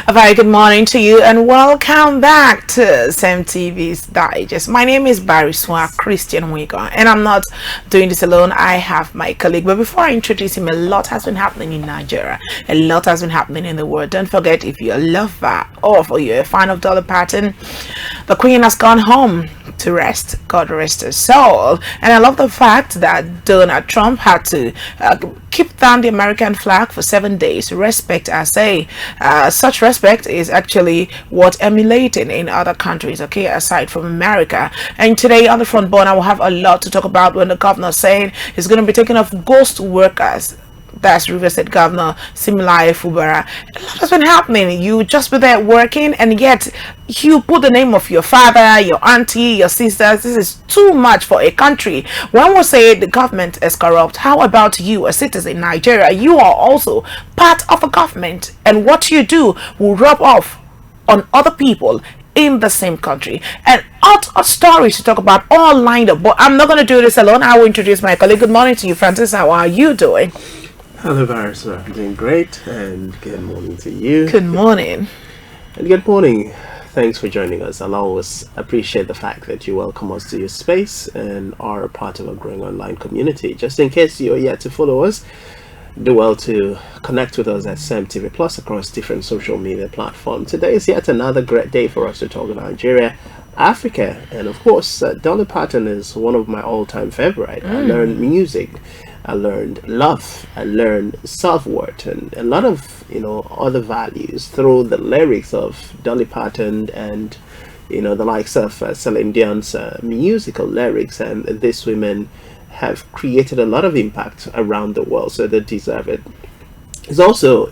A very good morning to you and welcome back to CEMTV's Digest. My name is Barry Swa Christian Wiga, and I'm not doing this alone. I have my colleague, but before I introduce him, a lot has been happening in Nigeria. A lot has been happening in the world. Don't forget, if you're a lover or if you're a fan of Dolly Parton, the Queen has gone home to rest. God rest her soul. And I love the fact that Donald Trump had to keep down the American flag for 7 days. Respect, I say. Such respect is actually what emulating in other countries, okay, aside from America. And today on the front burner, I will have a lot to talk about when the governor saying he's going to be taking off ghost workers. That's River State Governor Similai Fubara. A lot has been happening. You just be there working, and yet you put the name of your father, your auntie, your sisters. This is too much for a country. When we say the government is corrupt, how about you, a citizen in Nigeria? You are also part of a government, and what you do will rub off on other people in the same country. And hot stories to talk about all lined up, but I'm not going to do this alone. I will introduce my colleague. Good morning to you, Francis. How are you doing? Hello, Varys. I'm doing great, and good morning to you. Good morning. And good morning. Thanks for joining us. I'll always appreciate the fact that you welcome us to your space and are a part of a growing online community. Just in case you're yet to follow us, do well to connect with us at CEMTV Plus across different social media platforms. Today is yet another great day for us to talk about Nigeria, Africa, and of course, Dolly Parton is one of my all-time favorite. I learned music. I learned love, I learned self-worth, and a lot of, other values through the lyrics of Dolly Parton and, the likes of Celine Dion's musical lyrics. And these women have created a lot of impact around the world, so they deserve it. It's also,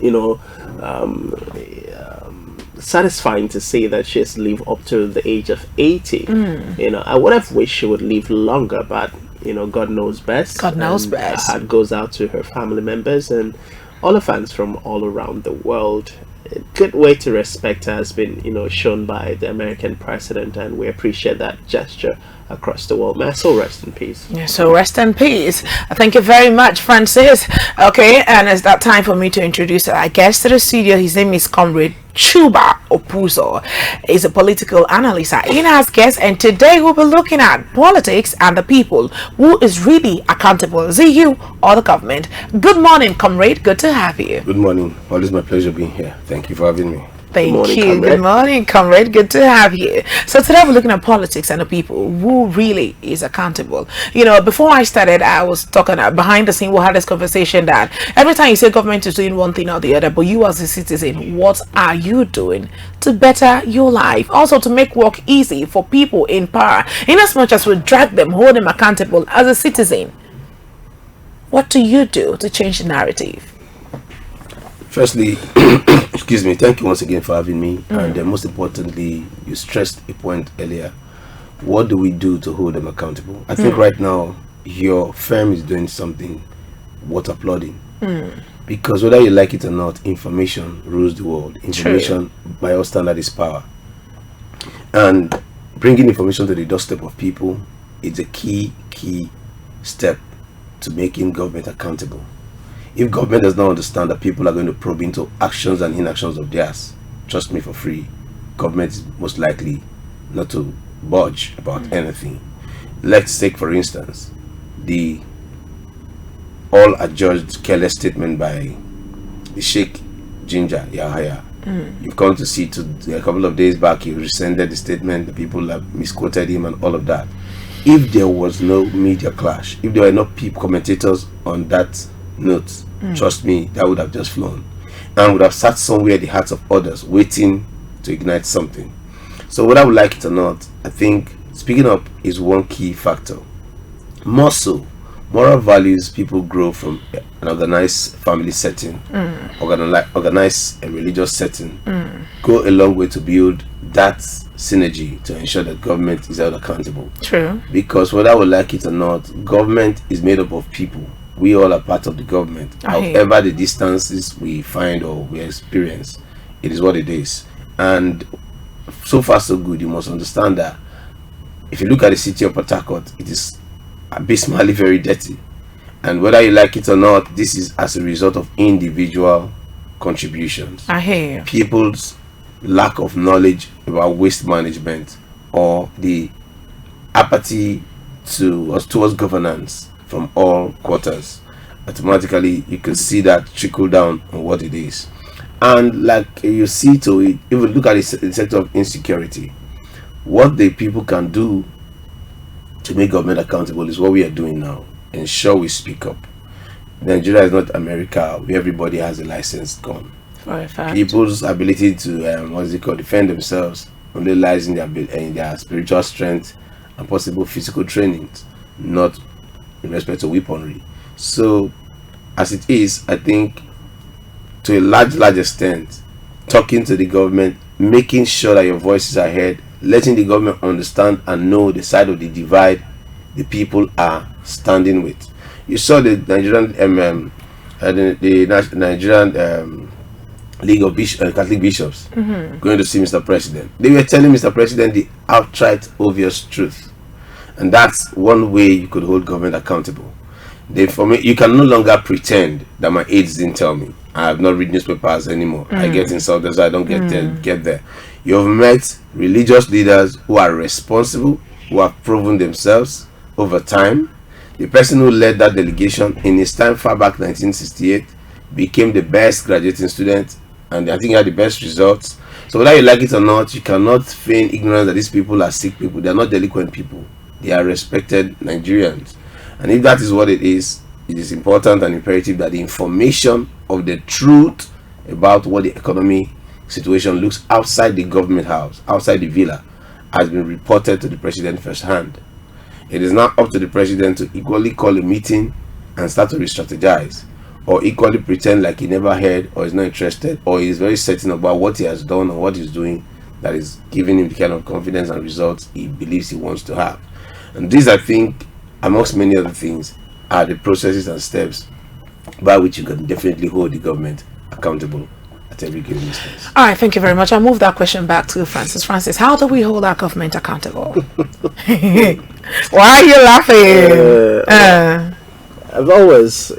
satisfying to see that she's lived up to the age of 80. I would have wished she would live longer, but God knows best. God knows best. Heart goes out to her family members and all the fans from all around the world. A good way to respect her has been, shown by the American president, and we appreciate that gesture across the world. May so rest in peace. Yeah, so rest in peace. Thank you very much, Francis. Okay, and it's that time for me to introduce our guest to the studio. His name is Comrade Chuba Okpuzor. He's a political analyst in as guest, and today we'll be looking at politics and the people. Who is really accountable? Is it you or the government? Good morning, Comrade. Good to have you. Good morning. Always my pleasure being here. Thank you for having me. Thank morning, you. Comrade. Good morning, Comrade. Good to have you. So today we're looking at politics and the people. Who really is accountable? Before I started, I was talking behind the scene. We had this conversation that every time you say government is doing one thing or the other, but you as a citizen, what are you doing to better your life? Also to make work easy for people in power. In as much as we drag them, hold them accountable as a citizen, what do you do to change the narrative? Firstly, excuse me, thank you once again for having me. And most importantly, you stressed a point earlier. What do we do to hold them accountable? I think right now, your firm is doing something worth applauding. Because whether you like it or not, information rules the world. Information, by all standard, is power. And bringing information to the doorstep of people is a key step to making government accountable. If government does not understand that people are going to probe into actions and inactions of theirs, trust me for free, government is most likely not to budge about anything. Let's take, for instance, the all adjudged careless statement by the Sheikh Ginger Yahaya. You've come to see a couple of days back, he rescinded the statement, the people have misquoted him and all of that. If there was no media clash, if there were no people commentators on that note, trust me, that would have just flown and would have sat somewhere in the hearts of others waiting to ignite something. So whether we like it or not, I think speaking up is one key factor. More so, moral values people grow from an organized family setting, organized a religious setting, go a long way to build that synergy to ensure that government is held accountable. True. Because whether we like it or not, government is made up of people. We all are part of the government. However the distances we find or we experience, it is what it is. And so far so good. You must understand that if you look at the city of Port Harcourt, it is abysmally very dirty. And whether you like it or not, this is as a result of individual contributions, I hear you. people's lack of knowledge about waste management, or the apathy towards governance from all quarters, automatically you can see that trickle down on what it is. And like you see to it, if you look at the sector of insecurity, what the people can do to make government accountable is what we are doing now. Ensure we speak up. Nigeria is not America where everybody has a licensed gun. For a fact. People's ability to defend themselves only lies in their spiritual strength and possible physical training, not in respect to weaponry. So as it is, I think to a large extent, talking to the government, making sure that your voices are heard, letting the government understand and know the side of the divide the people are standing with. You saw the Nigerian Nigerian League of Catholic Bishops going to see Mr. President. They were telling Mr. President the outright obvious truth, and that's one way you could hold government accountable. You can no longer pretend that my aides didn't tell me. I have not read newspapers anymore. I get insulted, so I don't get there. You have met religious leaders who are responsible, who have proven themselves over time. The person who led that delegation in his time far back 1968 became the best graduating student, and I think had the best results. So whether you like it or not, you cannot feign ignorance that these people are sick people. They are not delinquent people. They are respected Nigerians. And if that is what it is important and imperative that the information of the truth about what the economy situation looks outside the government house, outside the villa, has been reported to the president firsthand. It is now up to the president to equally call a meeting and start to re-strategize, or equally pretend like he never heard or is not interested, or is very certain about what he has done or what he's doing that is giving him the kind of confidence and results he believes he wants to have. And these, I think, amongst many other things, are the processes and steps by which you can definitely hold the government accountable at every given instance. All right, thank you very much. I'll move that question back to Francis. Francis, how do we hold our government accountable? Why are you laughing? I've always,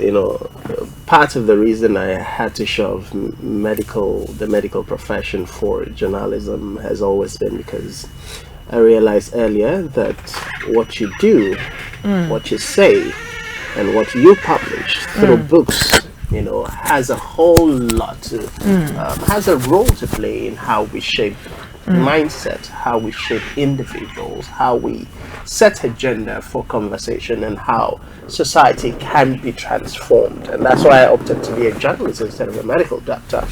part of the reason I had to shove the medical profession for journalism has always been because I realized earlier that what you do, what you say, and what you publish through books, has a whole lot to, has a role to play in how we shape mindset, how we shape individuals, how we set agenda for conversation, and how society can be transformed. And that's why I opted to be a journalist instead of a medical doctor.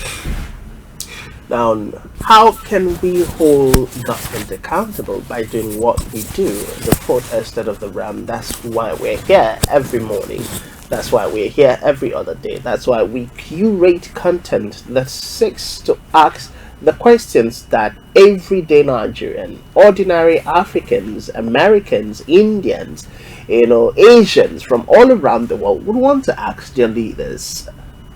Now, how can we hold government accountable? By doing what we do, the fourth estate of the realm. That's why we're here every morning. That's why we're here every other day. That's why we curate content that seeks to ask the questions that everyday Nigerian, ordinary Africans, Americans, Indians, Asians from all around the world would want to ask their leaders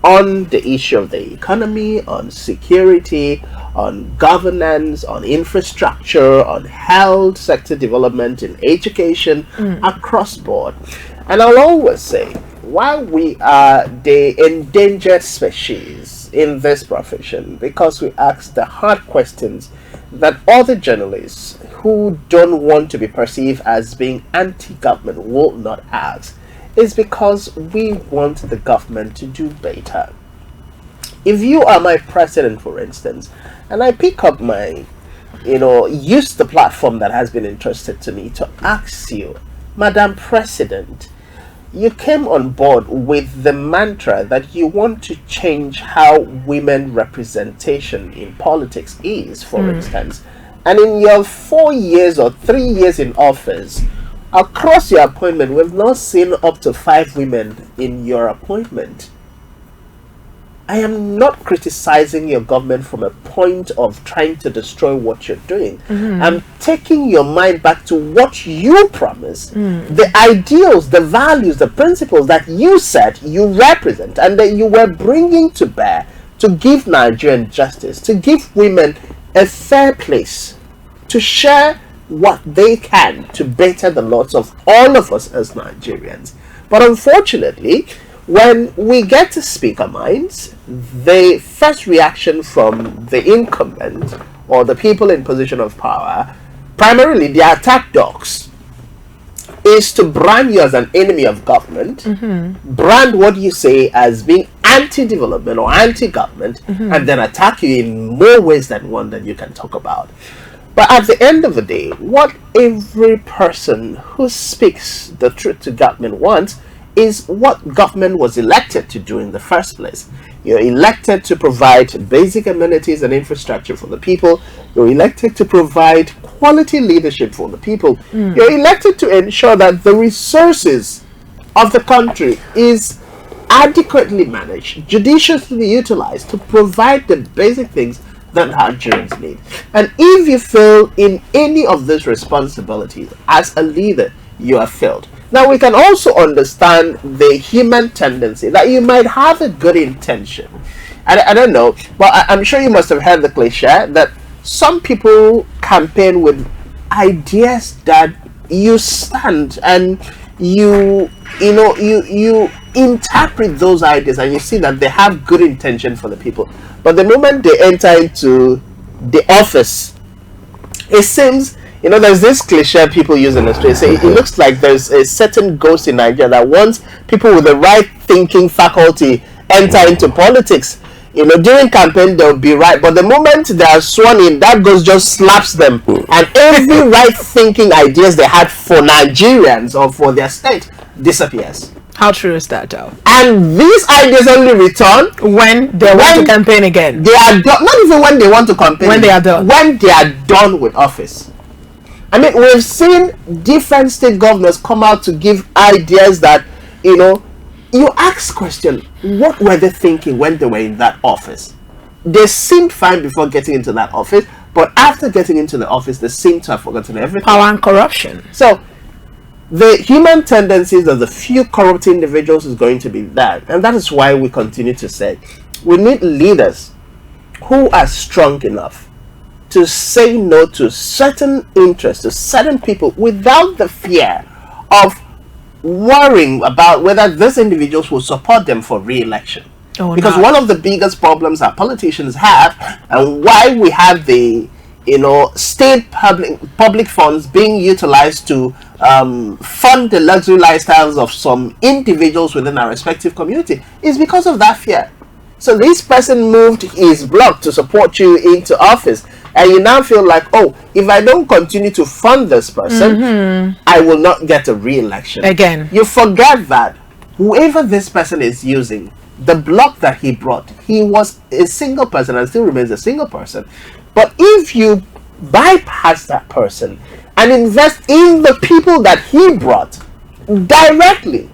on the issue of the economy, on security, on governance, on infrastructure, on health, sector development, in education, across board. And I'll always say, while we are the endangered species in this profession, because we ask the hard questions that other journalists who don't want to be perceived as being anti-government will not ask, is because we want the government to do better. If you are my president, for instance, and I pick up my, use the platform that has been entrusted to me to ask you, Madam President, you came on board with the mantra that you want to change how women representation in politics is, for instance, and in your 4 years or 3 years in office, across your appointment, we've not seen up to 5 women in your appointment. I am not criticizing your government from a point of trying to destroy what you're doing. I'm taking your mind back to what you promised, the ideals, the values, the principles that you said you represent and that you were bringing to bear to give Nigerian justice, to give women a fair place, to share what they can to better the lots of all of us as Nigerians. But unfortunately, when we get to speak our minds, the first reaction from the incumbent or the people in position of power, primarily the attack dogs, is to brand you as an enemy of government, brand what you say as being anti-development or anti-government, and then attack you in more ways than one that you can talk about. But at the end of the day, what every person who speaks the truth to government wants is what government was elected to do in the first place. You're elected to provide basic amenities and infrastructure for the people. You're elected to provide quality leadership for the people. You're elected to ensure that the resources of the country is adequately managed, judiciously utilized to provide the basic things that Nigerians need. And if you fail in any of these responsibilities as a leader, you have failed. Now, we can also understand the human tendency that you might have a good intention. I don't know, but I'm sure you must have heard the cliche that some people campaign with ideas that you stand and you interpret those ideas and you see that they have good intention for the people. But the moment they enter into the office, it seems, there's this cliche people use in the street. Say it looks like there's a certain ghost in Nigeria that once people with the right thinking faculty enter into politics, during campaign they'll be right, but the moment they are sworn in, that ghost just slaps them, and every right thinking ideas they had for Nigerians or for their state disappears. How true is that, though? And these ideas only return when they want to campaign again. They are done, not even when they want to campaign. When they are done. When they are done with office. I mean, we've seen different state governors come out to give ideas that, you ask question, what were they thinking when they were in that office? They seemed fine before getting into that office, but after getting into the office, they seem to have forgotten everything. Power and corruption. So, the human tendencies of the few corrupt individuals is going to be that. And that is why we continue to say, we need leaders who are strong enough to say no to certain interests, to certain people, without the fear of worrying about whether those individuals will support them for re-election. Because one of the biggest problems our politicians have, and why we have the state public funds being utilized to fund the luxury lifestyles of some individuals within our respective community, is because of that fear. So this person moved his block to support you into office, and you now feel like, oh, if I don't continue to fund this person, I will not get a re-election. Again. You forget that whoever this person is using, the block that he brought, he was a single person and still remains a single person. But if you bypass that person and invest in the people that he brought directly,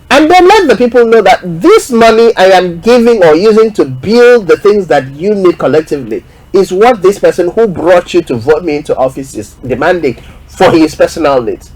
and then let the people know that this money I am giving or using to build the things that you need collectively is what this person who brought you to vote me into office is demanding for his personal needs.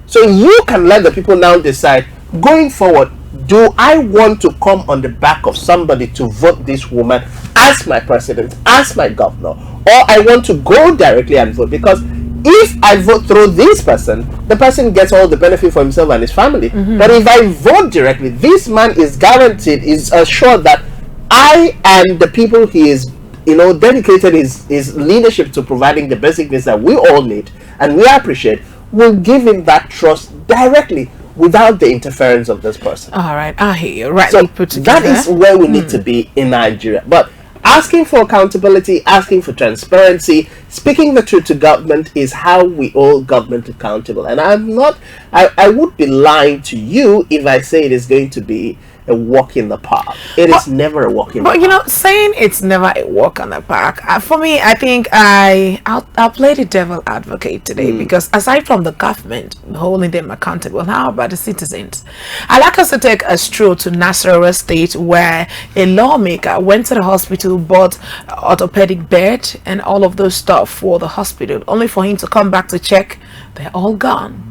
So you can let the people now decide, going forward, do I want to come on the back of somebody to vote this woman as my president, as my governor, or I want to go directly and vote? Because if I vote through this person, the person gets all the benefit for himself and his family. But if I vote directly, this man is guaranteed, is assured that I and the people he is dedicated his leadership to providing the basic needs that we all need and we appreciate, will give him that trust directly without the interference of this person. All right, I hear you. Right, so put together. that is where we need to be in Nigeria. But asking for accountability, asking for transparency, speaking the truth to government is how we hold government accountable. And I would be lying to you if I say it is going to be a walk in the park. It is never a walk in the park. But saying it's never a walk in the park, for me, I think I'll play the devil advocate today, because aside from the government holding them accountable, how about the citizens? I'd like us to take a stroll to Nasarawa State, where a lawmaker went to the hospital, bought orthopedic bed and all of those stuff for the hospital, only for him to come back to check they're all gone.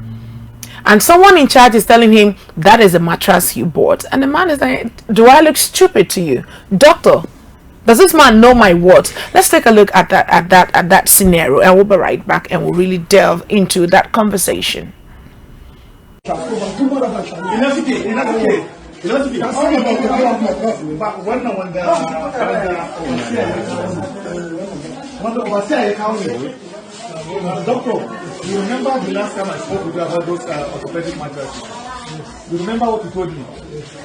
And someone in charge is telling him that is a mattress you bought. And the man is like, do I look stupid to you? Doctor, does this man know my words? Let's take a look at that scenario, and we'll be right back and we'll really delve into that conversation. Doctor, you remember the last time I spoke with you about those orthopedic mattresses? You remember what you told me?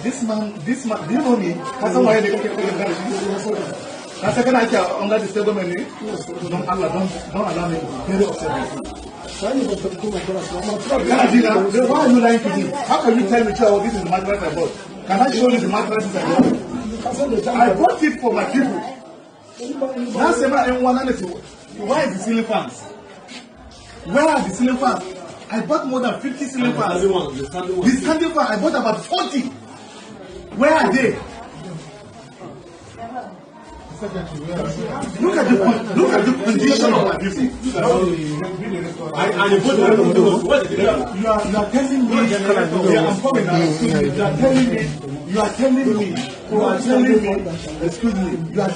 This man, do you know me? That's why they second I tell under the state domain, don't allow me to be very upset. Why are you lying to me? How can you tell me, this is the mattress I bought? Can I show you the mattresses I bought? I bought it for my people. Now, why is the ceiling fans? Where are the ceiling fans? I bought more than 50 ceiling fans. The standing fan, I bought about 40. Where are they? Look at the condition of my people. You are telling me. I'm coming now. You are telling me. Excuse me. You are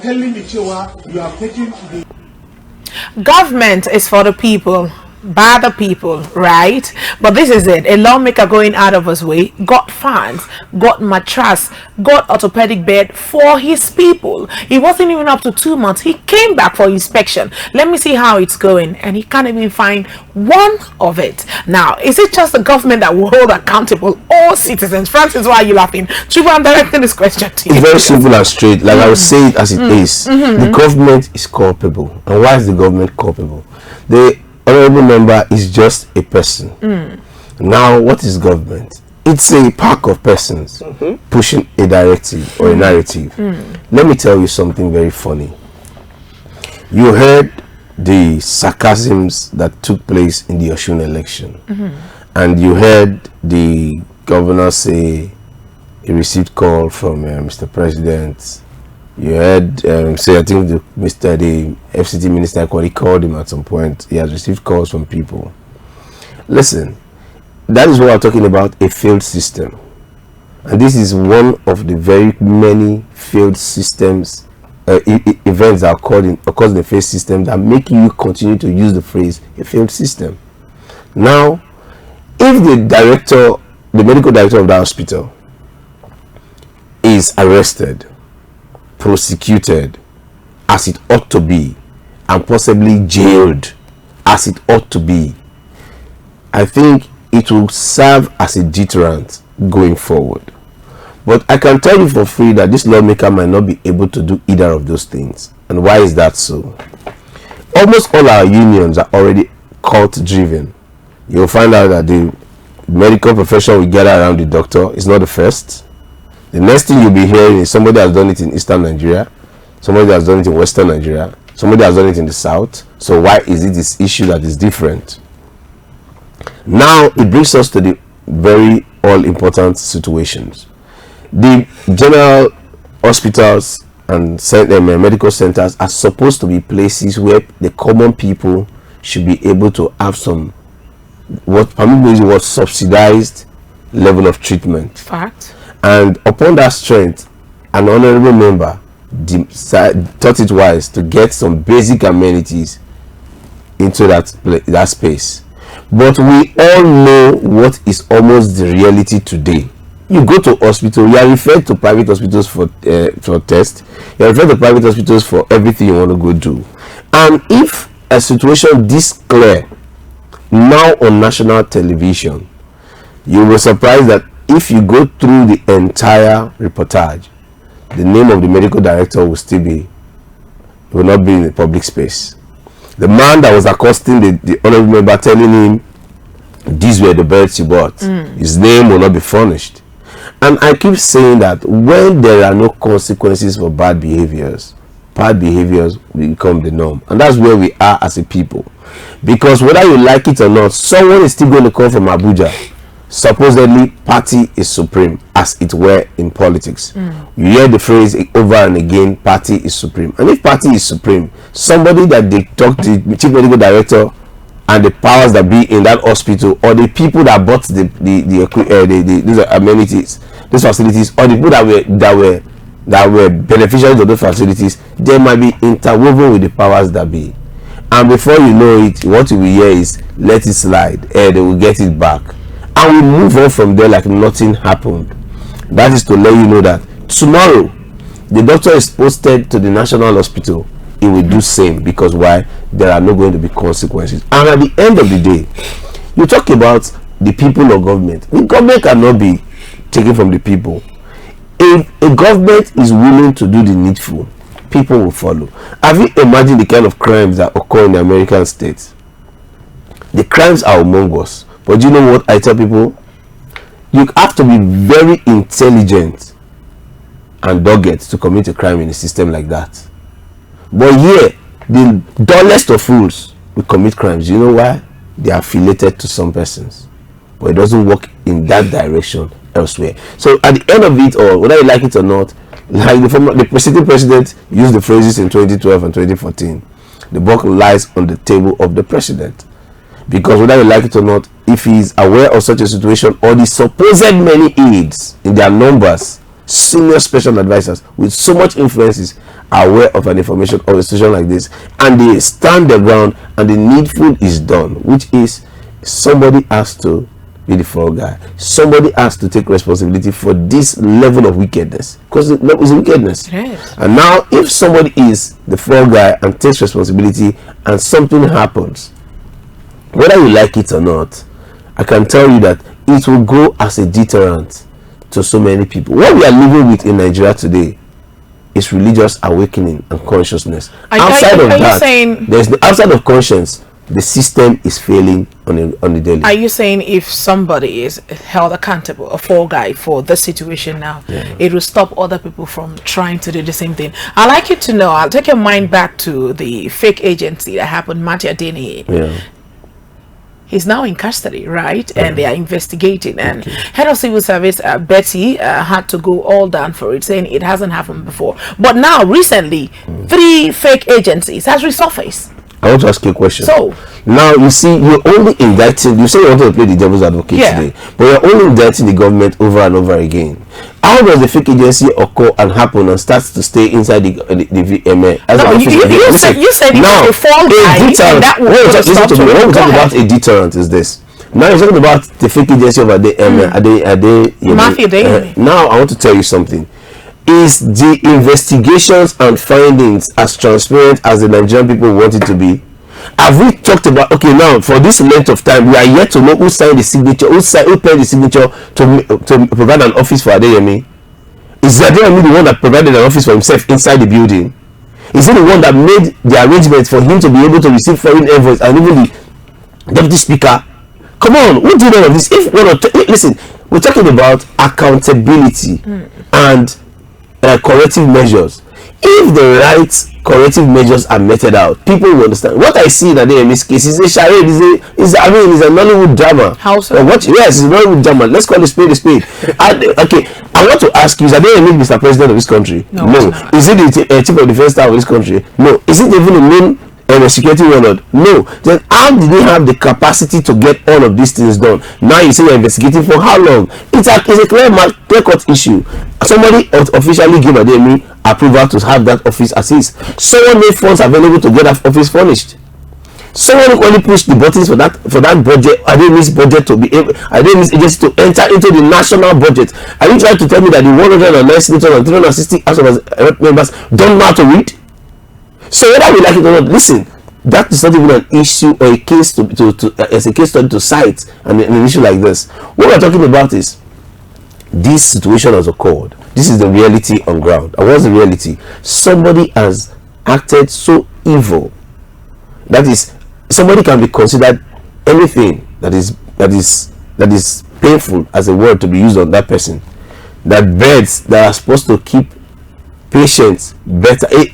telling me, Chewa, you are taking the Government is for the people, by the people, right? But this is it, a lawmaker going out of his way got fans, got mattress, got orthopedic bed for his people. It wasn't even up to 2 months, he came back for inspection. Let me see how it's going, and he can't even find one of it. Now, is it just the government that will hold accountable all citizens? Francis, why are you laughing? Chuba, I'm directing this question to you. It's very simple and straight. Like I will say it as it is. The government is culpable. And why is the government culpable? The honorable member is just a person. Now, what is government? It's a pack of persons pushing a directive or a narrative. Let me tell you something very funny. You heard the sarcasms that took place in the Osun election, and you heard the governor say he received call from Mr. President. You heard say, I think the FCT minister called him at some point. He has received calls from people. Listen, that is what I'm talking about, a failed system. And this is one of the very many failed systems, events that occur in the failed system that make you continue to use the phrase a failed system. Now, if the medical director of the hospital is arrested, prosecuted as it ought to be, and possibly jailed as it ought to be, I think it will serve as a deterrent going forward. But I can tell you for free that this lawmaker might not be able to do either of those things. And why is that so? Almost all our unions are already cult driven. You'll find out that the medical profession will gather around the doctor. It's not the first. The next thing you'll be hearing is somebody has done it in Eastern Nigeria, somebody has done it in Western Nigeria, somebody has done it in the South. So why is it this issue that is different? Now it brings us to the very all important situations. The general hospitals and medical centers are supposed to be places where the common people should be able to have some subsidized level of treatment. Fact. And upon that strength, an honorable member thought it wise to get some basic amenities into that space. But we all know what is almost the reality today. You go to hospital, you are referred to private hospitals for tests, you are referred to private hospitals for everything you want to go do. And if a situation this clear now on national television, you will be surprised that if you go through the entire reportage, the name of the medical director will not be in the public space. The man that was accosting the honorable member, telling him these were the beds you bought, his name will not be furnished. And I keep saying that when there are no consequences for bad behaviors will become the norm. And that's where we are as a people. Because whether you like it or not, someone is still going to come from Abuja. Supposedly, party is supreme, as it were in politics. You hear the phrase over and again, party is supreme. And if party is supreme, somebody that they talk to, the chief medical director and the powers that be in that hospital, or the people that bought these amenities, these facilities, or the people that were beneficiaries of those facilities, they might be interwoven with the powers that be. And before you know it, what you will hear is, let it slide, they will get it back. and we move on from there like nothing happened. That is to let you know that tomorrow the doctor is posted to the national hospital, he will do same, because why? There are not going to be consequences. And at the end of the day, you talk about the people of government. The government cannot be taken from the people. If a government is willing to do the needful, people will follow. Have you imagined the kind of crimes that occur in the American states? The crimes are among us. But do you know what I tell people? You have to be very intelligent and dogged to commit a crime in a system like that. But here, the dullest of fools will commit crimes. You know why? They are affiliated to some persons. But it doesn't work in that direction elsewhere. So at the end of it all, whether you like it or not, like the sitting president used the phrases in 2012 and 2014, the buck lies on the table of the president. Because whether you like it or not, if he is aware of such a situation, or the supposed many aides in their numbers, senior special advisors with so much influences, are aware of an information of a situation like this, and they stand their ground, and the needful is done, which is somebody has to be the fall guy. Somebody has to take responsibility for this level of wickedness, because it is wickedness. Yes. And now, if somebody is the fall guy and takes responsibility, and something happens, whether you like it or not, I can tell you that it will go as a deterrent to so many people. What we are living with in Nigeria today is religious awakening and consciousness. Outside of that, there's the outside of conscience, the system is failing on the daily. Are you saying if somebody is held accountable, a fall guy for the situation now, it will stop other people from trying to do the same thing? I'd like you to know, I'll take your mind back to the fake agency that happened, Matthew Denny. He's now in custody, right? And they are investigating. And head of civil service Betty had to go all down for it, saying it hasn't happened before. But now, recently, 3 fake agencies has resurfaced. I want to ask you a question. So now you see, you're only indicting. You say you want to play the devil's advocate today, but you're only indicting the government over and over again. How does the fake agency occur and happen and starts to stay inside the VMA? No, you said now a fall guy. What we're talking about a deterrent is this. Now you're talking about the fake agency over the Matthew. Now I want to tell you something. Is the investigations and findings as transparent as the Nigerian people want it to be? Have we talked about, okay, now for this length of time we are yet to know who signed the signature, who paid the signature to provide an office for Adeyemi? Is Adeyemi the one that provided an office for himself inside the building? Is he the one that made the arrangements for him to be able to receive foreign envoys and even the deputy speaker? Come on, who did all of this? If listen, we're talking about accountability and corrective measures. If the right corrective measures are meted out, people will understand. What I see in Adeyemi's case is a charade, is a Nollywood drama. How so? Yes, it's a Nollywood drama. Let's call it spade a spade. Okay, I want to ask you, is Adeyemi Mr. President of this country? No. Is it the chief of defense staff of this country? No. Is it even the main security warlord? No. Then how did they have the capacity to get all of these things done? Now you say you're investigating for how long? It's a clear-cut issue. Somebody officially gave Adeyemi approval to have that office as his. Someone made funds available to get that office furnished. Someone only pushed the buttons for that budget. Adeyemi's budget to be able, Adeyemi's agency to enter into the national budget. Are you trying to tell me that the 109 senators and 360 House of members don't know how to read? So whether we like it or not, listen, that is not even an issue or a case as a case study to cite an issue like this. What we're talking about is this situation has occurred. This is the reality on ground. And what's the reality? Somebody has acted so evil. That is, somebody can be considered anything that is painful as a word to be used on that person. That beds that are supposed to keep patients better, a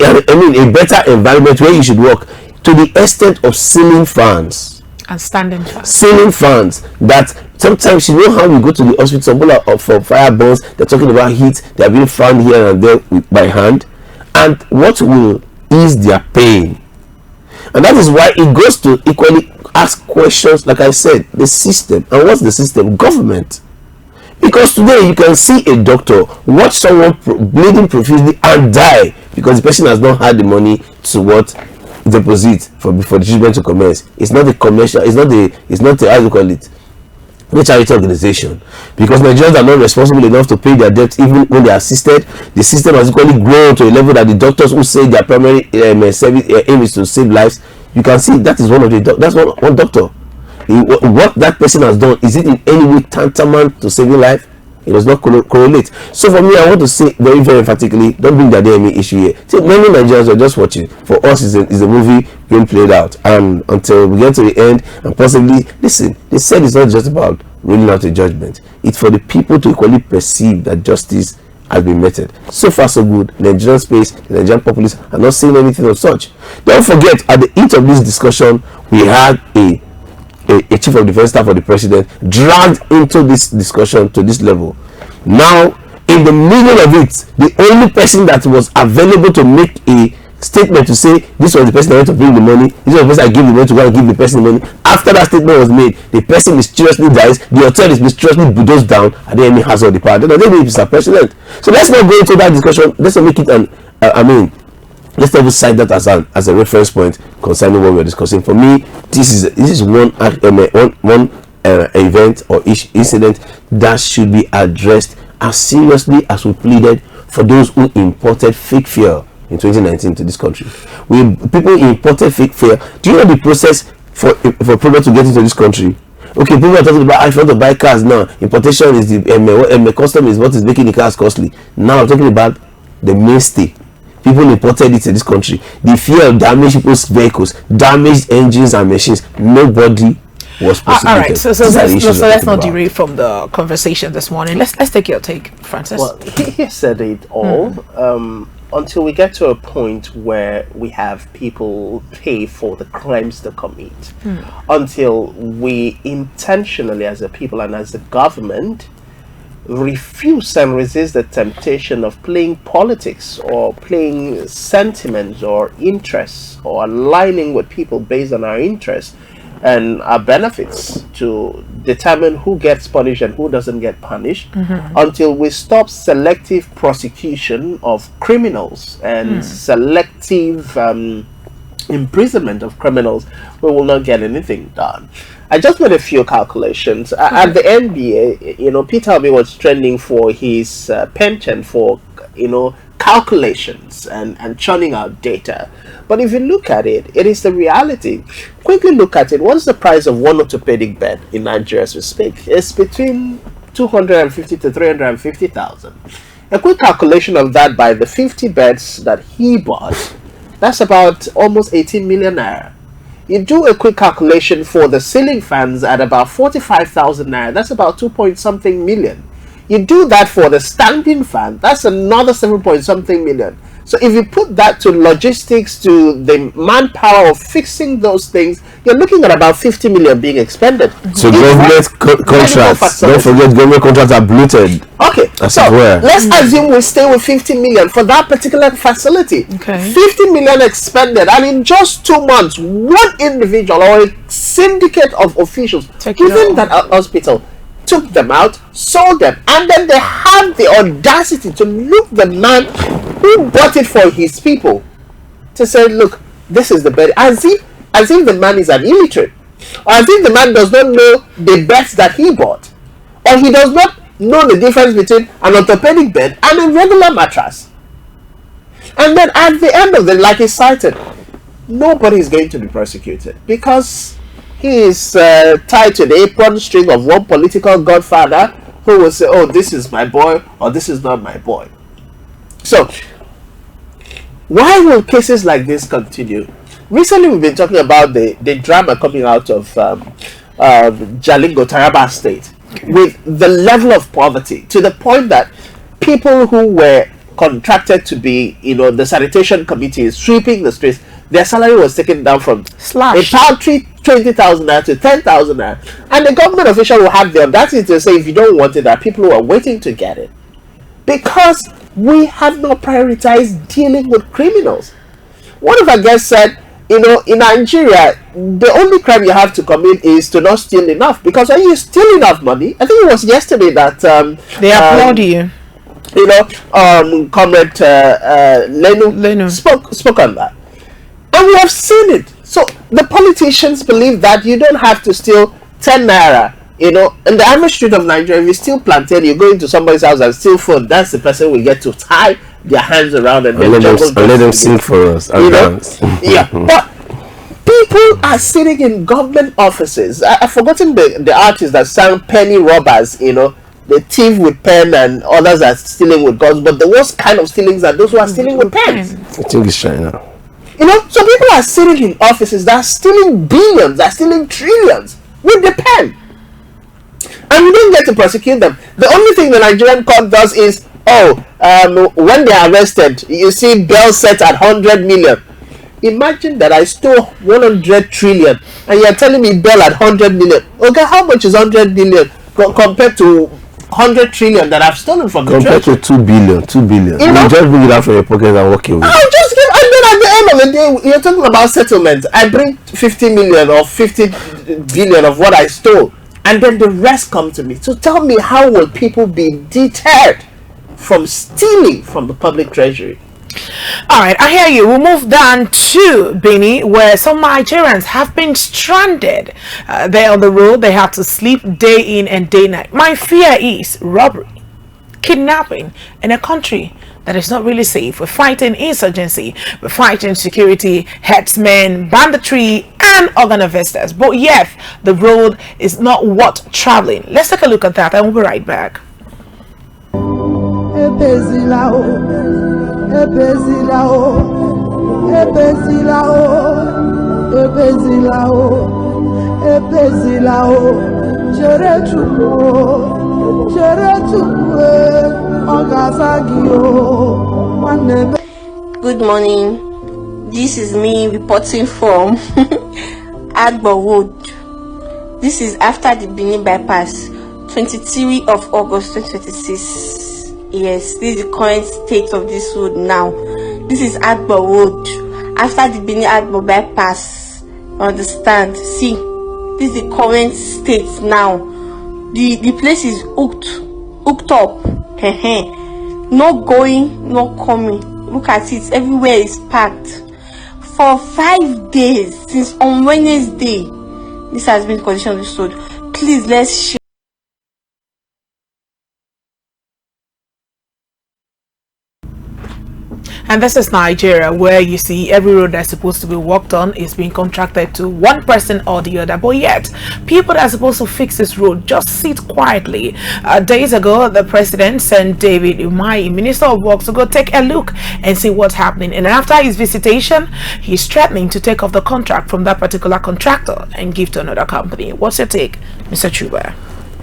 better environment where you should work, to the extent of ceiling fans and standing fans. Ceiling fans that sometimes, you know how we go to the hospital, some people are for fire burns, they're talking about heat, they're being found here and there by hand, and what will ease their pain? And that is why it goes to equally ask questions, like I said, the system. And what's the system? Government. Because today you can see a doctor watch someone bleeding profusely and die because the person has not had the money to deposit for the treatment to commence. It's not a commercial, it's not a how do you call it, any charity organization, because Nigerians are not responsible enough to pay their debt even when they are assisted. The system has equally grown to a level that the doctors who say their primary service aim is to save lives, you can see that is one of the that's one doctor. What that person has done, is it in any way tantamount to saving life? It does not correlate. So for me, I want to say very, very emphatically, don't bring the DME issue here. See, many Nigerians are just watching. For us, is a movie being played out, and until we get to the end, and possibly, listen, they said it's not just about rolling out a judgment. It's for the people to equally perceive that justice has been meted. So far, so good. The Nigerian space, the Nigerian populace are not saying anything of such. Don't forget, at the heat of this discussion, we had a chief of defense staff of the president dragged into this discussion to this level. Now, in the middle of it, the only person that was available to make a statement to say this was the person that went to bring the money, this was the person that gave the money to go and give the person the money, after that statement was made, the person mysteriously dies, the hotel is mysteriously bulldozed down, and then he has all the power. Then they need Mr. President. So let's not go into that discussion. Let's not make it let's not cite that as a reference point concerning what we're discussing. For me, this is one event or incident that should be addressed as seriously as we pleaded for those who imported fake fuel in 2019 to this country. People imported fake fuel. Do you know the process for people to get into this country? Okay, people are talking about, if you want to buy cars now, importation is the custom is what is making the cars costly. Now I'm talking about the mainstay. People imported it to this country. The fuel damaged people's vehicles, damaged engines and machines. Nobody was prosecuted. All right, so let's not derail from the conversation this morning. Let's take your take, Francis. Well, he said it all. Until we get to a point where we have people pay for the crimes they commit, until we intentionally, as a people and as a government, refuse and resist the temptation of playing politics or playing sentiments or interests or aligning with people based on our interests and our benefits to determine who gets punished and who doesn't get punished, until we stop selective prosecution of criminals and selective imprisonment of criminals, we will not get anything done. I just made a few calculations. At the NBA, Peter Obi was trending for his penchant for, calculations and churning out data. But if you look at it, it is the reality. Quickly look at it. What's the price of one orthopedic bed in Nigeria as we speak? It's between 250 to 350,000. A quick calculation of that by the 50 beds that he bought, that's about almost 18 million naira. You do a quick calculation for the ceiling fans at about 45,000 naira, that's about 2 point something million. You do that for the standing fan, that's another 7 point something million. So if you put that to logistics, to the manpower of fixing those things, you're looking at about 50 million being expended. So government contracts, don't forget, government contracts are bloated. Okay, so let's assume we stay with 50 million for that particular facility. Okay. 50 million expended, and in just 2 months, one individual or a syndicate of officials given that hospital took them out, sold them, and then they have the audacity to look the man who bought it for his people to say, look, this is the bed, as if the man is an illiterate, or as if the man does not know the beds that he bought, or he does not know the difference between an orthopedic bed and a regular mattress. And then at the end of it, like he cited, nobody is going to be prosecuted because he is tied to the apron string of one political godfather who will say, oh, this is my boy, or this is not my boy. So, why will cases like this continue? Recently, we've been talking about the drama coming out of Jalingo, Taraba State, with the level of poverty, to the point that people who were contracted to be, the sanitation committee sweeping the streets, their salary was taken down from a paltry 20,000 naira to 10,000 naira, and the government official will have the audacity to say, if you don't want it, there are people who are waiting to get it, because we have not prioritized dealing with criminals. One of our guests said, in Nigeria, the only crime you have to commit is to not steal enough, because when you steal enough money, I think it was yesterday that they applaud you. Comrade Lenu spoke on that. And we have seen it. So the politicians believe that you don't have to steal 10 naira You know, in the average street of Nigeria, if you steal plantain, you go into somebody's house and steal food, that's the person we get to tie their hands around and then let them sing for us and dance. Yeah, but people are sitting in government offices. I've forgotten the artists that sang Penny Robbers, you know, the thief with pen and others are stealing with guns, but the worst kind of stealings are those who are stealing with pens. I think it's China. You know, so people are sitting in offices that are stealing billions, that are stealing trillions with the pen. And we don't get to prosecute them. The only thing the Nigerian court does is, when they are arrested, you see bail set at 100 million. Imagine that I stole 100 trillion and you're telling me bail at 100 million. Okay, how much is 100 million compared to 100 trillion that I've stolen from the treasury? Compared to 2 billion. 2 billion. You just bring it out from your pocket and walk away. I'll just give, and then at the end of the day, you're talking about settlement. I bring 50 million or 50 billion of what I stole, and then the rest come to me. So tell me, how will people be deterred from stealing from the public treasury? All right, I hear you. We'll move down to Benin, where some Nigerians have been stranded. They're on the road. They have to sleep day in and day night. My fear is robbery, kidnapping in a country that is not really safe. We're fighting insurgency. We're fighting security, herdsmen, banditry, and organ harvesters. But yet, the road is not worth traveling. Let's take a look at that and we'll be right back. Good morning. This is me reporting from Agbo Road. This is after the Benin bypass, 23 of August 2026. Yes, this is the current state of this road now. This is Agbo Road after the Benin Agbo bypass. Understand? See, this is the current state now. The place is hooked up. No going, no coming. Look at it, everywhere is packed. For 5 days, since on Wednesday, this has been the condition of this road. Please, let's share. And this is Nigeria, where you see every road that's supposed to be worked on is being contracted to one person or the other. But yet, people that are supposed to fix this road just sit quietly. Days ago, the president sent David Umahi, Minister of Works, to go take a look and see what's happening. And after his visitation, he's threatening to take off the contract from that particular contractor and give to another company. What's your take, Mr. Chuba?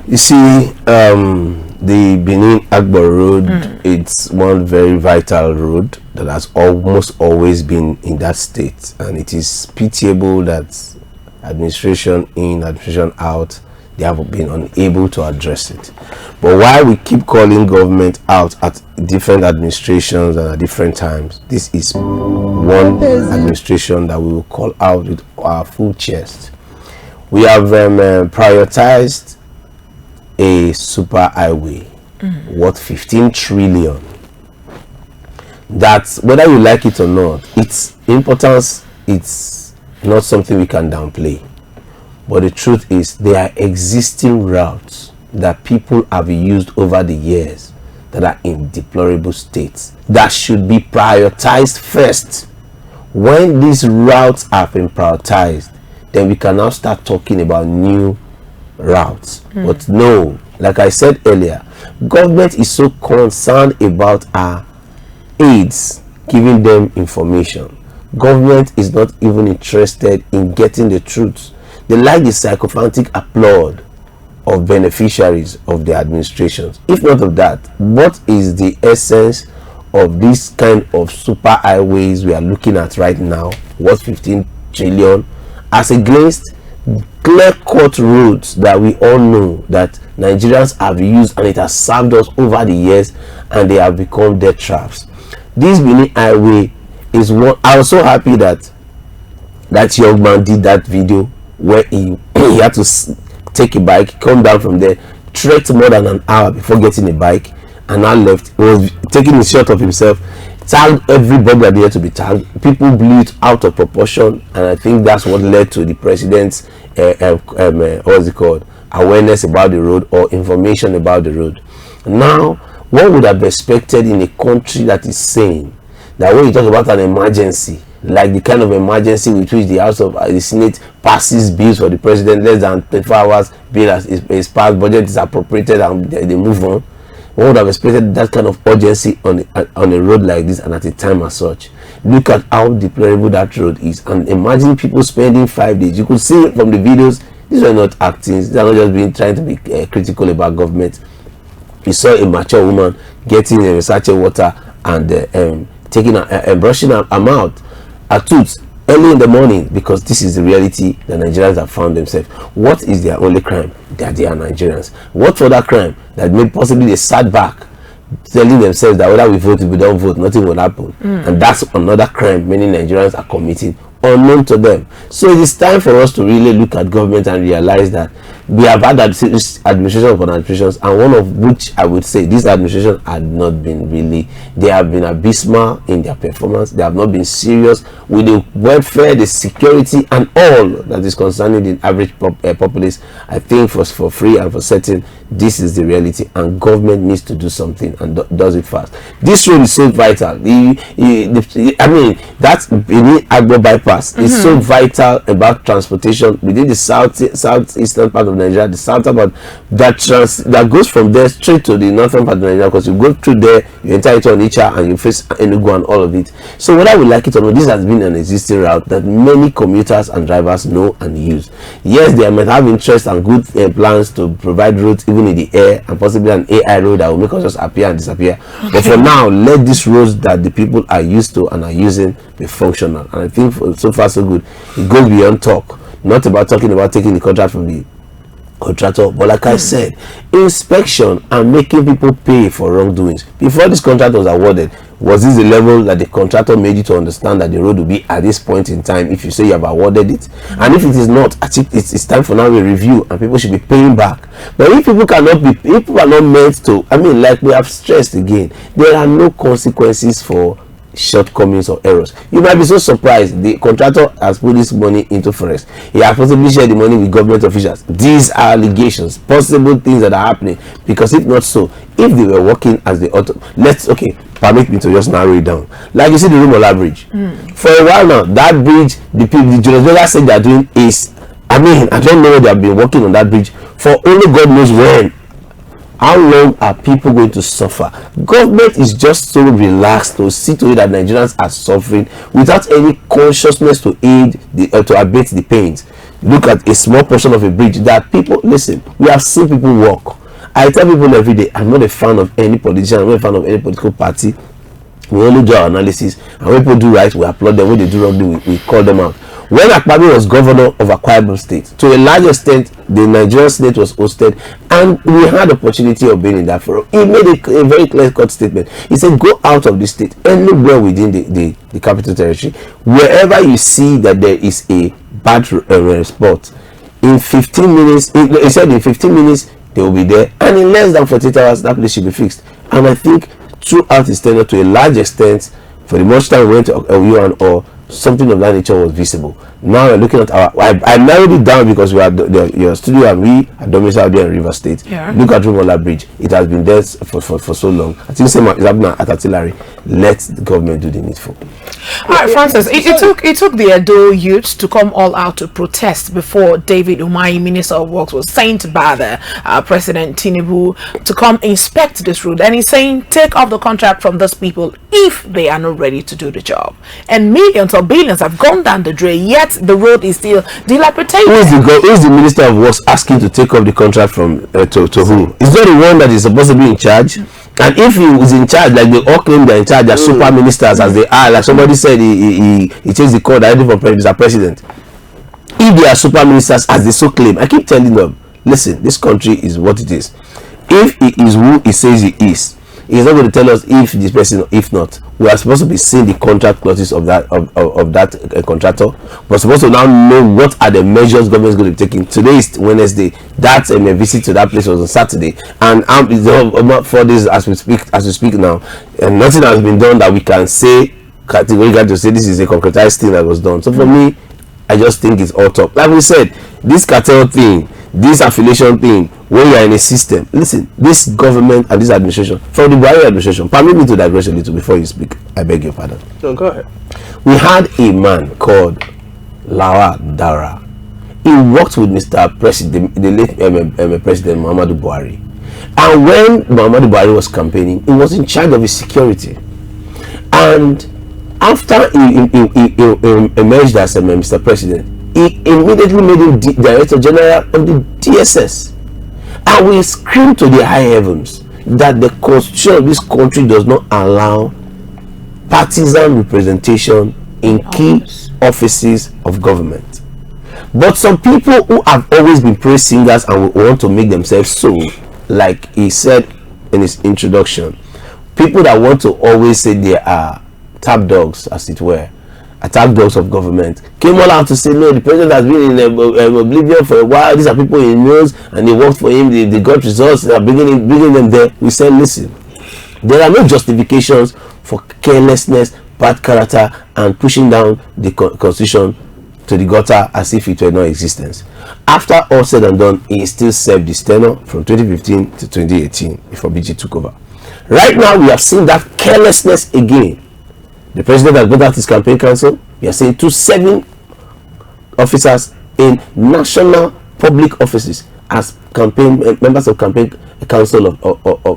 You see, the Benin Agbo Road, it's one very vital road that has almost always been in that state, and it is pitiable that administration in, administration out, they have been unable to address it. But while we keep calling government out at different administrations and at different times, this is one administration that we will call out with our full chest. We have prioritized a super highway worth 15 trillion. That, whether you like it or not, its importance, it's not something we can downplay. But the truth is, there are existing routes that people have used over the years that are in deplorable states that should be prioritized first. When these routes have been prioritized, then we can now start talking about new routes. But no, like I said earlier, government is so concerned about our aides, giving them information. Government is not even interested in getting the truth. They like the sycophantic applause of beneficiaries of the administrations. If not of that, what is the essence of this kind of super highways we are looking at right now, worth 15 trillion, as against clear-cut roads that we all know that Nigerians have used and it has served us over the years, and they have become death traps. This Benin highway is one. I was so happy that that young man did that video where he had to take a bike, come down from there, trek more than an hour before getting a bike, and now left. He was taking a shot of himself, tagged everybody that needed to be tagged. People blew it out of proportion, and I think that's what led to the president's what's it called, awareness about the road or information about the road. Now, one would have expected in a country that is sane that when you talk about an emergency, like the kind of emergency with which the House of the Senate passes bills for the president, less than 24 hours, bill is passed, budget is appropriated, and they move on. One would have expected that kind of urgency on a road like this, and at a time as such. Look at how deplorable that road is, and imagine people spending 5 days. You could see from the videos, these were not acting, they are not just being trying to be critical about government. You saw a mature woman getting a sachet water and taking brushing her mouth, her tooth, early in the morning, because this is the reality that Nigerians have found themselves. What is their only crime? That they are Nigerians. What further crime that may possibly they sat back telling themselves that whether we vote, if we don't vote, nothing will happen? And that's another crime many Nigerians are committing unknown to them. So it is time for us to really look at government and realize that we have had administration upon administrations, and one of which I would say this administration had not been really, they have been abysmal in their performance. They have not been serious with the welfare, the security, and all that is concerning the average populace. I think for free and for certain, this is the reality, and government needs to do something, and does it fast. This road is so vital. I mean, that's Agbo bypass is so vital about transportation within the southeastern part of Nigeria, the southern part that goes from there straight to the northern part of Nigeria, because you go through there, you enter into Onitsha, and you face Enugu and all of it. So whether we like it or not, this has been an existing route that many commuters and drivers know and use. Yes, they might have interest and good plans to provide routes even in the air, and possibly an AI road that will make us just appear and disappear. But for now, let these roads that the people are used to and are using be functional. And I think so far so good. It goes beyond talk, not about talking about taking the contract from the contractor, but like I said, inspection and making people pay for wrongdoings. Before this contract was awarded, was this the level that the contractor made you to understand that the road will be at this point in time if you say you have awarded it? And if it is not, I think it's time for now a review, and people should be paying back. But if people are not meant to, I mean, like we have stressed again, there are no consequences for shortcomings or errors. You might be so surprised the contractor has put this money into forest. He has possibly shared the money with government officials. These are allegations, possible things that are happening, because if not so, if they were working as the auto, permit me to just narrow it down. Like you see the Rumola Bridge. For a while now, that bridge, the Jonas said they are doing is, I mean, I don't know, they have been working on that bridge for only God knows when. How long are people going to suffer? Government is just so relaxed to see to it that Nigerians are suffering without any consciousness to aid to abate the pains. Look at a small portion of a bridge that people, listen, we have seen people walk. I tell people every day, I'm not a fan of any politician, I'm not a fan of any political party. We only do our analysis, and when people do right, we applaud them. When they do wrong, we call them out. When Akpabio was governor of Akwa Ibom State, to a large extent, the Nigerian State was hosted, and we had the opportunity of being in that forum. He made a very clear-cut statement. He said, go out of the state, anywhere within the capital territory, wherever you see that there is a bad spot, in 15 minutes, he said in 15 minutes, they will be there, and in less than 48 hours, that place should be fixed. And I think throughout his tenure, to a large extent, for the much time we went to Oyo or something of that nature was visible. Now we're looking at I narrowed it down because we had your studio and we are domiciled there in River State. Yeah. Look at Rumola Bridge. It has been there for so long. I think same is happening at Artillery. Let the government do the needful. All right, Francis. It took the Edo youth to come all out to protest before David Umahi, Minister of Works, was sent by the President Tinubu to come inspect this road, and he's saying take off the contract from those people if they are not ready to do the job. And millions or billions have gone down the drain, yet the road is still dilapidated. Who is the Minister of Works asking to take off the contract from to who? Is that the one that is supposed to be in charge? And if he was in charge, like they all claim they're in charge, they're super ministers as they are, like somebody said he changed the code directly from Mr. President. If they are super ministers as they so claim, I keep telling them, listen, this country is what it is. If he is who he says he is, he's not going to tell us if this person or if not. We are supposed to be seeing the contract clauses of that contractor. We're supposed to now know what are the measures government is going to be taking. Today is Wednesday. That a visit to that place was on Saturday, and about 4 days as we speak now, and nothing has been done that we can say categorically to say this is a concretized thing that was done. So for me, I just think it's all talk. Like we said, this cartel thing, this affiliation thing, when you are in a system, listen, this government and this administration, from the Buhari administration, permit me to digress a little before you speak, I beg your pardon. No, go ahead. We had a man called Lawa Dara. He worked with Mr. President, the late President Muhammadu Buhari. And when Muhammadu Buhari was campaigning, he was in charge of his security. And after he emerged as Mr. President, he immediately made him Director General of the DSS. And we scream to the high heavens that the constitution of this country does not allow partisan representation in key offices of government. But some people who have always been praise singers and want to make themselves so, like he said in his introduction, people that want to always say they are top dogs, as it were, top dogs of government, came all out to say, no, the president has been in oblivion for a while, these are people he knows, and they worked for him, they got results, they are bringing them there. We said, listen, there are no justifications for carelessness, bad character, and pushing down the constitution to the gutter as if it were non-existence. After all said and done, he still served his tenure from 2015 to 2018 before BG took over. Right now, we have seen that carelessness again. The president has brought out his campaign council. We are saying 7 officers in national public offices as members of campaign council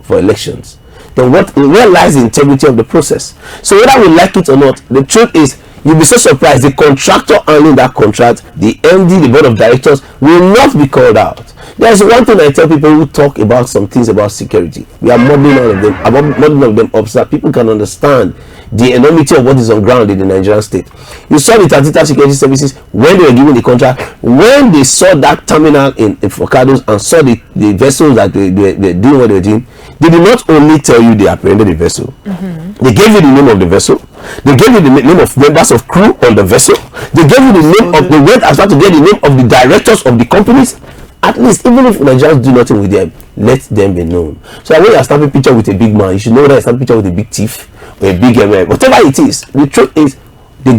for elections. Then where lies the integrity of the process? So whether we like it or not, the truth is, you'll be so surprised, the contractor handling that contract, the MD, the board of directors, will not be called out. There's one thing I tell people who talk about some things about security. We are modeling all of them, modeling of them up so that people can understand the enormity of what is on ground in the Nigerian state. You saw the Tantita Security Services when they were given the contract, when they saw that terminal in Focados and saw the vessels that they doing what they were doing, they did not only tell you they apprehended the vessel, they gave you the name of the vessel, they gave you the name of members of crew on the vessel, they gave you the name of, they went as far to get the name of the directors of the companies. At least, even if Nigerians do nothing with them, let them be known. So when you are snapping a picture with a big man, you should know that you snap a picture with a big thief or a big whatever it is. The truth is, the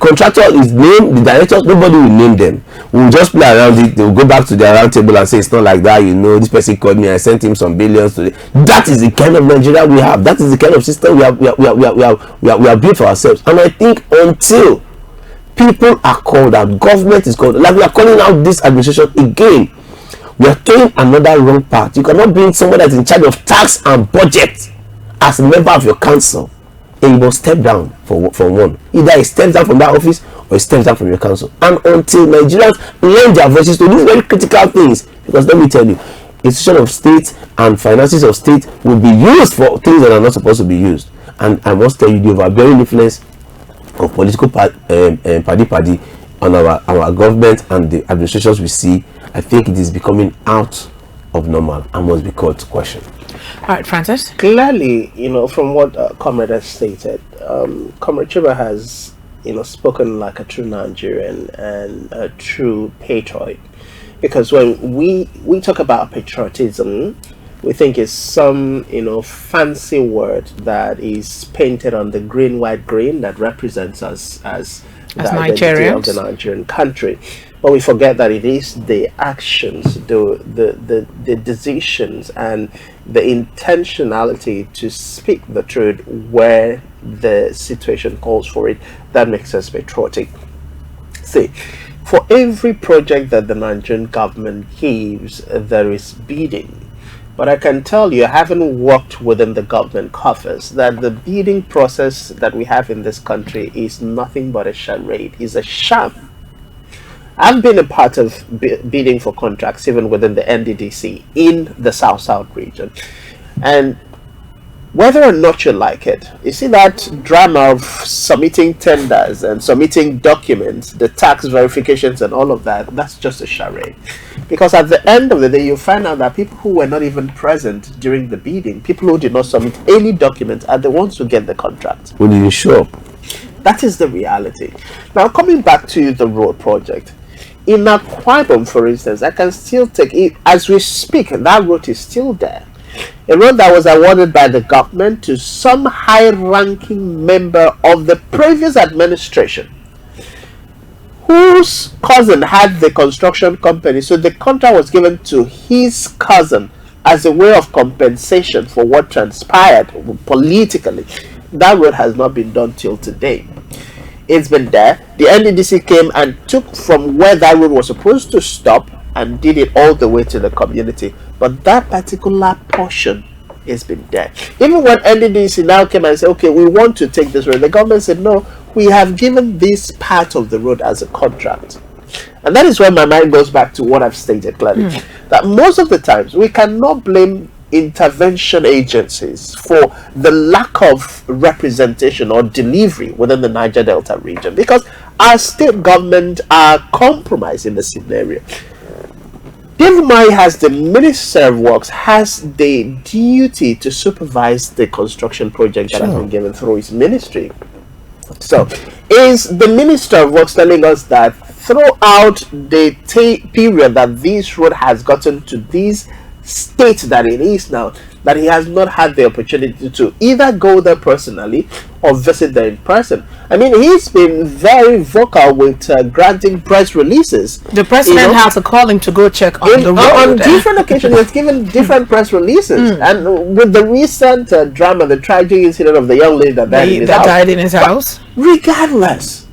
contractor is named, the directors, nobody will name them. We'll just play around it. They will go back to their round table and say, it's not like that, you know, this person called me, I sent him some billions today. That is the kind of Nigeria we have. That is the kind of system we have built for ourselves. And I think until people are called out, government is called, like we are calling out this administration again, we are taking another wrong path. You cannot bring someone that's in charge of tax and budget as a member of your council, and you must step down from one. Either he steps down from that office or he steps down from your council. And until Nigerians learn their voices to do very critical things, because let me tell you, institution of state and finances of state will be used for things that are not supposed to be used. And I must tell you, the overbearing influence of political party on our government and the administrations we see, I think it is becoming out of normal and must be called to question. All right, Francis. Clearly, from what Comrade has stated, Comrade Chuba has, spoken like a true Nigerian and a true patriot. Because when we talk about patriotism, we think it's some, fancy word that is painted on the green, white, green that represents us as the identity of the Nigerian country. But we forget that it is the actions, the decisions, and the intentionality to speak the truth where the situation calls for it that makes us patriotic. See, for every project that the Nigerian government gives, there is bidding. But I can tell you, having worked within the government coffers, that the bidding process that we have in this country is nothing but a charade, is a sham. I've been a part of bidding for contracts even within the NDDC in the South region. And whether or not you like it, you see that drama of submitting tenders and submitting documents, the tax verifications and all of that, that's just a charade. Because at the end of the day, you find out that people who were not even present during the bidding, people who did not submit any documents, are the ones who get the contract. Will you show up? That is the reality. Now, coming back to the road project, in Akwa Ibom, for instance, I can still take it as we speak, and that road is still there. A road that was awarded by the government to some high-ranking member of the previous administration, whose cousin had the construction company. So the contract was given to his cousin as a way of compensation for what transpired politically. That road has not been done till today. It's been there. The NDDC came and took from where that road was supposed to stop and did it all the way to the community. But that particular portion has been there. Even when NDDC now came and said, okay, we want to take this road, the government said, no, we have given this part of the road as a contract. And that is where my mind goes back to what I've stated clearly. That most of the times we cannot blame intervention agencies for the lack of representation or delivery within the Niger Delta region, because our state government are compromised in the scenario. David Mai, has the Minister of Works, has the duty to supervise the construction project that has been given through his ministry. So, is the Minister of Works telling us that throughout the period that this road has gotten to this state that it is now, that he has not had the opportunity to either go there personally or visit there in person? I mean, he's been very vocal with granting press releases. The president has to call him to go check on the road. On different occasions, he's given different press releases. And with the recent drama, the tragic incident of the young lady that died in his house. Regardless,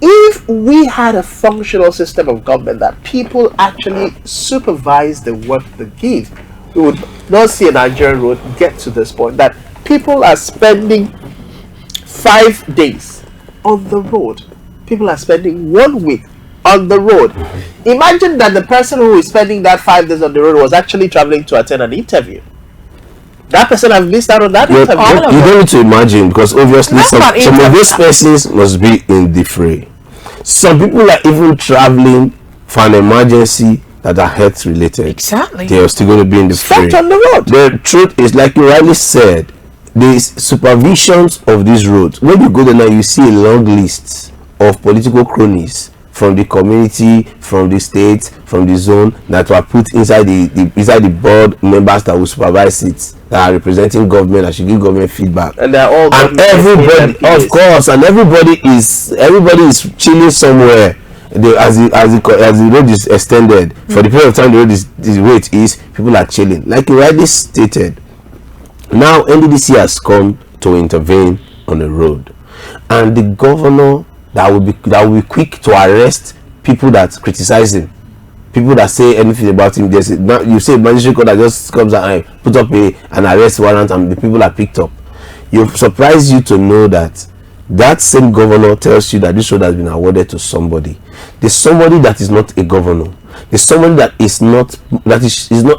if we had a functional system of government that people actually supervise the work they give, we would not see a Nigerian road get to this point that people are spending 5 days on the road. People are spending 1 week on the road. Imagine that the person who is spending that 5 days on the road was actually traveling to attend an interview. That person has missed out on that interview. You don't need to imagine, because obviously some of those persons must be in the fray. Some people are even traveling for an emergency that are health related. Exactly. They are still going to be in the fray. On the road. The truth is, like you rightly said, the supervisions of these roads, when you go there now, you see a long list of political cronies from the community, from the state, from the zone, that were put inside the board members that will supervise it, that are representing government, that should give government feedback. And they're all, and everybody, of course, and everybody is chilling somewhere. As the road is extended, for the period of time the rate is, people are chilling. Like you rightly stated, now NDDC has come to intervene on the road, and the governor that will be quick to arrest people that criticize him, people that say anything about him. You say magistrate court that just comes and put up an arrest warrant, and the people are picked up. You'll surprise you to know that that same governor tells you that this road has been awarded to somebody. There's somebody that is not a governor. There's somebody that is not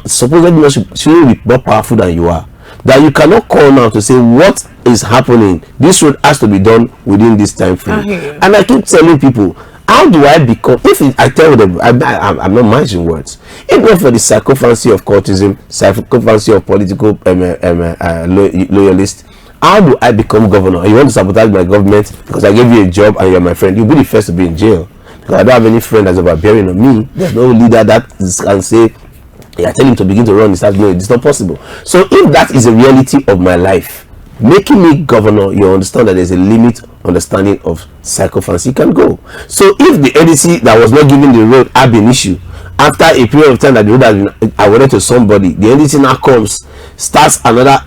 supposedly not, shouldn't be more powerful than you are. That you cannot call now to say what is happening. This road has to be done within this time frame. And I keep telling people, how do I become? I tell them, I'm not managing words. If not for the sycophancy of cultism, sycophancy of political loyalists, how do I become governor? You want to sabotage my government because I gave you a job and you're my friend? You'll be the first to be in jail, because I don't have any friend that's overbearing on me. There's no leader that can say, yeah, tell him to begin to run. It's not possible. So if that is a reality of my life, making me governor, you understand that there's a limit understanding of sycophancy can go. So if the NDC that was not giving the road had been issue, after a period of time that the road has been awarded to somebody, the NDC now comes, starts another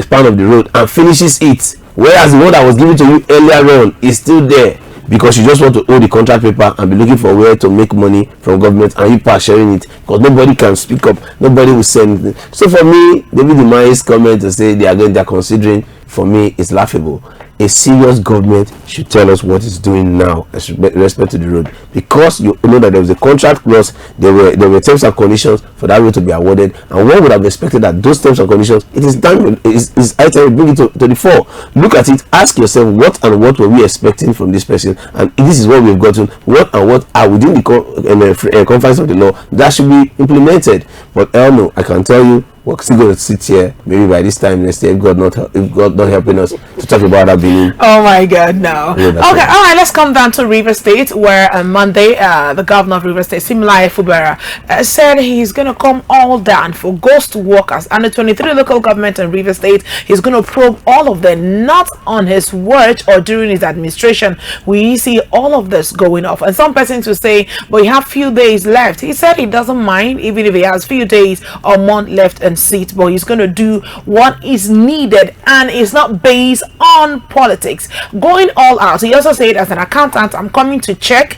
span of the road and finishes it, whereas the road that was given to you earlier on is still there, because you just want to hold the contract paper and be looking for where to make money from government, and you are sharing it because nobody can speak up, nobody will say anything. So for me, David Mai's comment to say they're considering, for me, is laughable. A serious government should tell us what it's doing now with respect to the road, because you know that there was a contract clause, there were terms and conditions for that road to be awarded, and one would have expected that those terms and conditions, it is time, is high time to bring it to the fore. Look at it, ask yourself, what and what were we expecting from this person, and this is what we've gotten. What and what are within the confines of the law that should be implemented? But no, I can tell you, we're still going to sit here maybe by this time next year, if God not helping us, to talk about that Benin. Oh my God, no. Yeah, Okay, that's all right. right, let's come down to River State, where on Monday, the governor of River State, Similai Fubera, said he's going to come all down for ghost workers. And the 23 local government in River State, he's going to probe all of them, not on his watch or during his administration. We see all of this going off. And some persons will say, but you have few days left. He said he doesn't mind, even if he has few days or month left in seat, but he's going to do what is needed, and it's not based on politics. Going all out. He also said, as an accountant, I'm coming to check.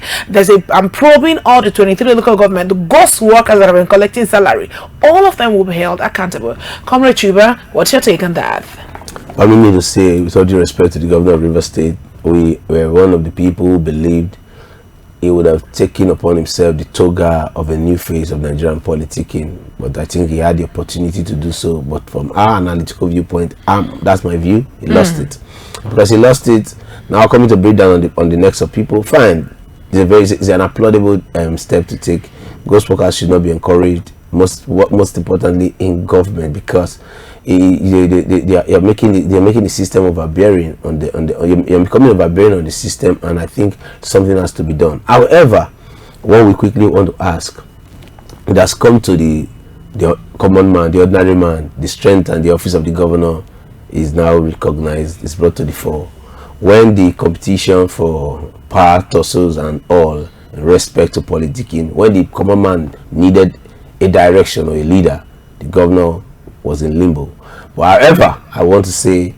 I'm probing all the 23 local government, the ghost workers that have been collecting salary. All of them will be held accountable. Comrade Chuba, what's your take on that? I mean to say, with all due respect to the governor of River State, we were one of the people who believed he would have taken upon himself the toga of a new phase of Nigerian politicking, but I think he had the opportunity to do so. But from our analytical viewpoint, that's my view, he lost it. Because he lost it, now coming to break down on the necks of people, fine. It's an applaudable step to take. Ghost workers should not be encouraged, most importantly in government, because they're making the system overbearing you're becoming overbearing on the system, and I think something has to be done. However, what we quickly want to ask, it has come to the common man, the ordinary man, the strength and the office of the governor is now recognized, is brought to the fore. When the competition for power tussles and all in respect to politicking, when the common man needed a direction or a leader, the governor was in limbo. But however, I want to say,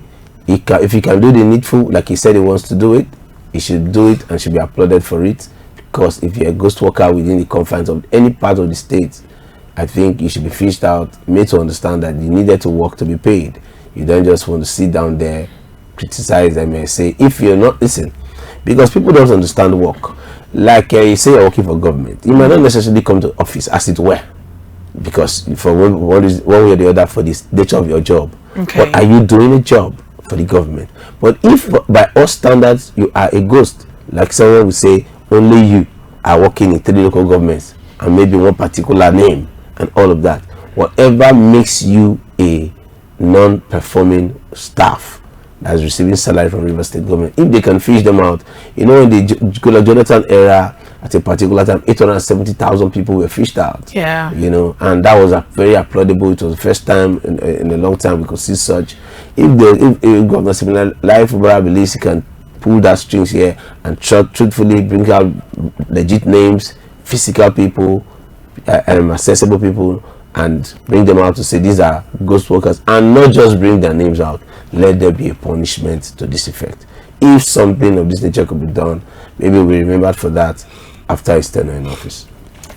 if he can do the needful, like he said he wants to do it, he should do it and should be applauded for it. Because if you're a ghost worker within the confines of any part of the state, I think you should be fished out, made to understand that you needed to work to be paid. You don't just want to sit down there, criticize them and say, if you're not, listen, because people don't understand work. Like you say you're working for government, you might not necessarily come to office as it were, because for one way or the other, for this nature of your job. Okay. But are you doing a job for the government? But if by all standards you are a ghost, like someone would say, only you are working in 3 local governments and maybe one particular name and all of that, whatever makes you a non-performing staff that's receiving salary from River State government, if they can fish them out, in the Jonathan era, at a particular time, 870,000 people were fished out. Yeah. And that was very applaudable. It was the first time in a long time we could see such. If Governor Similar Life believes he can pull that strings here and truthfully bring out legit names, physical people, accessible people, and bring them out to say these are ghost workers, and not just bring their names out, let there be a punishment to this effect. If something of this nature could be done, maybe we'll be remembered for that after his tenure in office.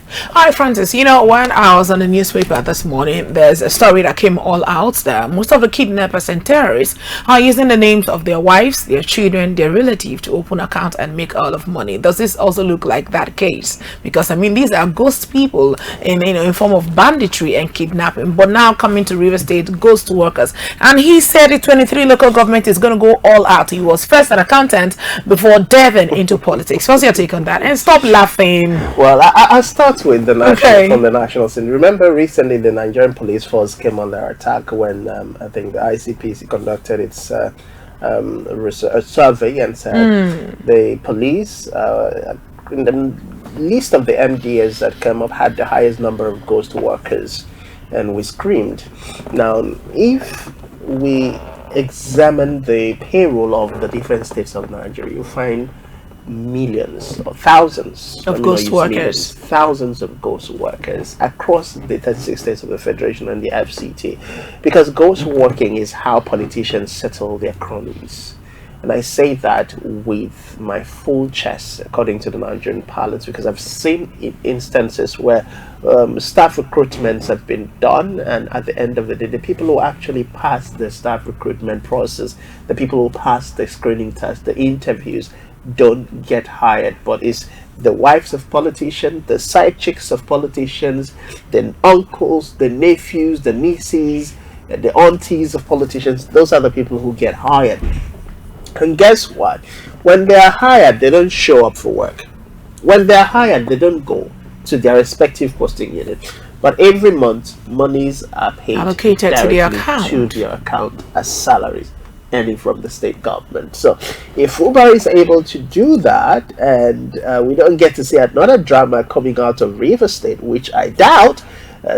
Hi Francis, when I was on the newspaper this morning, there's a story that came all out that most of the kidnappers and terrorists are using the names of their wives, their children, their relatives to open accounts and make all of money. Does this also look like that case? Because these are ghost people in form of banditry and kidnapping, but now coming to River State, ghost workers. And he said the 23 local government is going to go all out. He was first an accountant before delving into politics. What's your take on that? And stop laughing. Well, I'll start with the national, from the national scene. Remember recently the Nigerian police force came under attack when I think the ICPC conducted its survey and said the police in the list of the MDs that came up had the highest number of ghost workers, and we screamed. Now, if we examine the payroll of the different states of Nigeria, you find millions or thousands of ghost workers, thousands of ghost workers across the 36 states of the Federation and the FCT, because ghost working is how politicians settle their cronies. And I say that with my full chest, according to the Nigerian pilots, because I've seen instances where staff recruitments have been done, and at the end of the day, the people who actually pass the staff recruitment process, the people who pass the screening test, the interviews, don't get hired, but it's the wives of politicians, the side chicks of politicians, the uncles, the nephews, the nieces, the aunties of politicians. Those are the people who get hired. And guess what? When they are hired, they don't show up for work. When they are hired, they don't go to their respective posting unit. But every month, monies are paid Allocated to the directly account. to their account as salaries earning from the state government. So if Uber is able to do that, and we don't get to see another drama coming out of River State, which I doubt,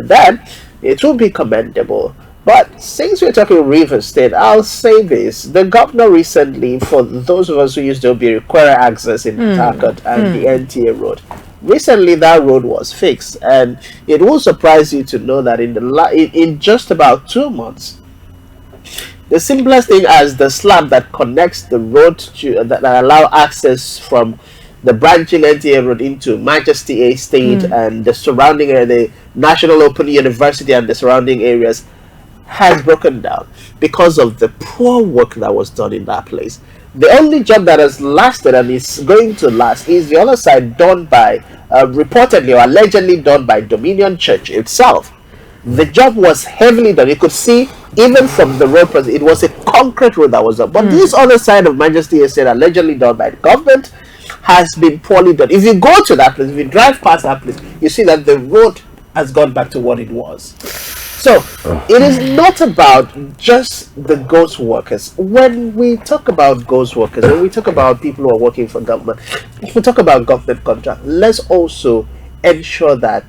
then it will be commendable. But since we're talking River State, I'll say this. The governor recently, for those of us who used to be require access in Takot and the NTA road, recently that road was fixed. And it will surprise you to know that in just about 2 months, the simplest thing as the slab that connects the road to that allow access from the branching NTA road into Majesty Estate and the surrounding area, the National Open University and the surrounding areas, has broken down because of the poor work that was done in that place. The only job that has lasted and is going to last is the other side, done by reportedly or allegedly done by Dominion Church itself. The job was heavily done. You could see even from the road, it was a concrete road that was done. But this other side of Majesty Estate, allegedly done by the government, has been poorly done. If you go to that place, if you drive past that place, you see that the road has gone back to what it was. So it is not about just the ghost workers. When we talk about ghost workers, when we talk about people who are working for government, if we talk about government contract, let's also ensure that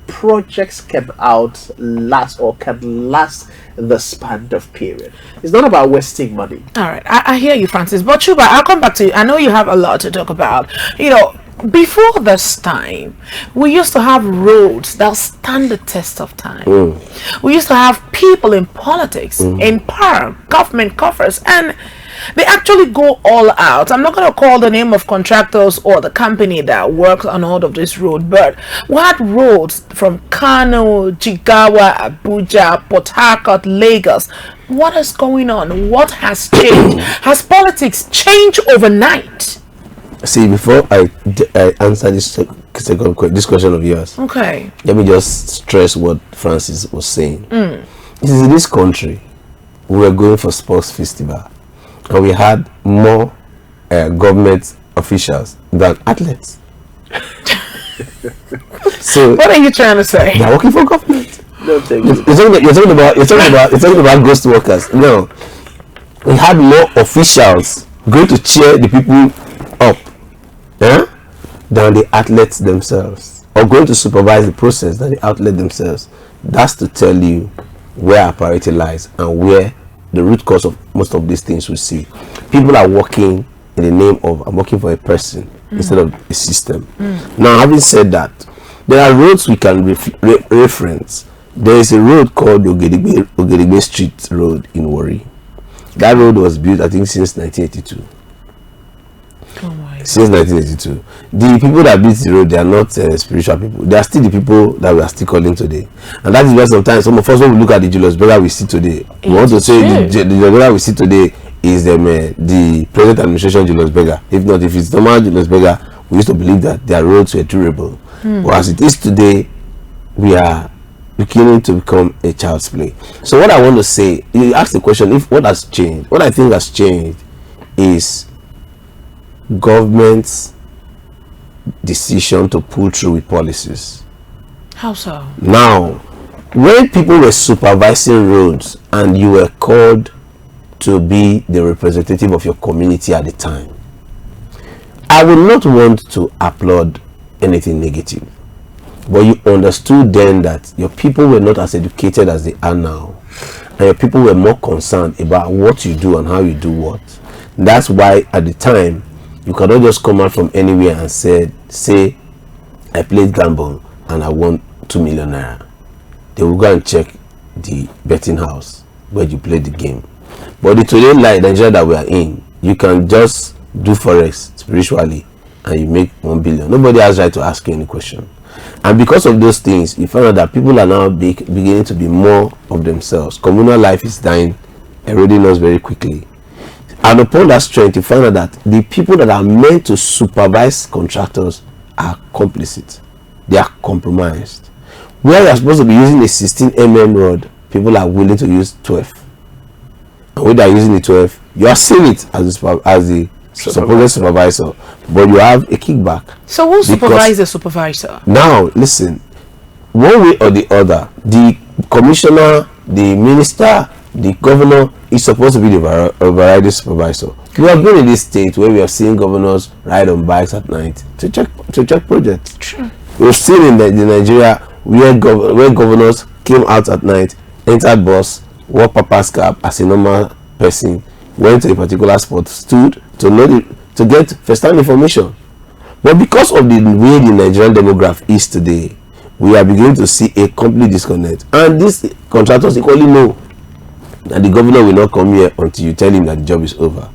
projects can outlast or can last the span of period. It's not about wasting money. All right, I hear you, Francis. But Chuba, I'll come back to you. I know you have a lot to talk about. You know, before this time, we used to have roads that stand the test of time. We used to have people in politics, in power, government coffers, and they actually go all out. I'm not going to call the name of contractors or the company that works on all of this road, but we had roads from Kano, Jigawa, Abuja, Port Harcourt, Lagos. What is going on? What has changed? Has politics changed overnight? See, before I answer this question of yours, Okay. let me just stress what Francis was saying. This is in this country, we were going for sports festival, and we had more government officials than athletes. So What are you trying to say? they're working for government. No, thank You're talking about ghost workers. No, we had more officials going to cheer the people up, than the athletes themselves, or going to supervise the process than the athlete themselves. That's to tell you where our priority lies and where the root cause of most of these things we see. People are working in the name of I'm working for a person instead of a system. Now, having said that, there are roads we can reference. There is a road called Ogedigbe Street Road in Warri. That road was built, I think, since 1982. Oh my God. Since 1982. The people that built the road, they are not spiritual people. They are still the people that we are still calling today. And that is why sometimes some of us, when we look at the Julius Berger we see today, we want to say the Julius Berger we see today is the present administration Julius Berger. If not, if it's normal Julius Berger, we used to believe that their roads were durable. But as it is today, we are beginning to become a child's play. So what I want to say, you ask the question, if what has changed? What I think has changed is government's decision to pull through with policies. How so? Now, when people were supervising roads and you were called to be the representative of your community at the time, I would not want to applaud anything negative, but you understood then that your people were not as educated as they are now, and your people were more concerned about what you do and how you do what. That's why at the time you cannot just come out from anywhere and say I played gamble and I won 2 million naira. They will go and check the betting house where you played the game. But the today life Nigeria that we are in, you can just do forex spiritually and you make 1 billion. Nobody has right to ask you any question. And because of those things, you find out that people are now beginning to be more of themselves. Communal life is dying, eroding us very quickly. And upon that strength, you find out that the people that are meant to supervise contractors are complicit. They are compromised. Where you are supposed to be using a 16 mm rod, people are willing to use 12. And when they are using the 12, you are seeing it as the supposed supervisor, but you have a kickback. So who supervises the supervisor? Now, listen, one way or the other, the commissioner, the minister, the governor is supposed to be the overriding supervisor. We have been in this state where we have seen governors ride on bikes at night to check projects. True. We've seen in the Nigeria where governors came out at night, entered bus, wore papa's cap as a normal person, went to a particular spot, stood to get first-hand information. But because of the way the Nigerian demographic is today, we are beginning to see a complete disconnect. And these contractors equally know that the governor will not come here until you tell him that the job is over.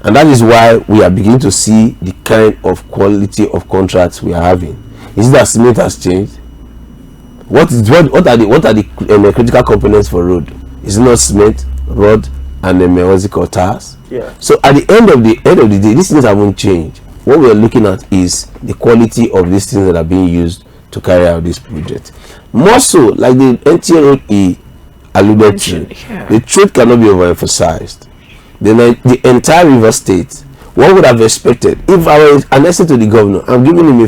And that is why we are beginning to see the kind of quality of contracts we are having. Is it that cement has changed? What are the critical components for road? Is it not cement, rod, and what's it called, tires? Yeah. So at the end of the day, these things haven't changed. What we are looking at is the quality of these things that are being used to carry out this project. More so, like the NTA road he alluded to, the truth cannot be overemphasized. The entire River State, one would have expected, if I was announcing to the governor, I'm giving him a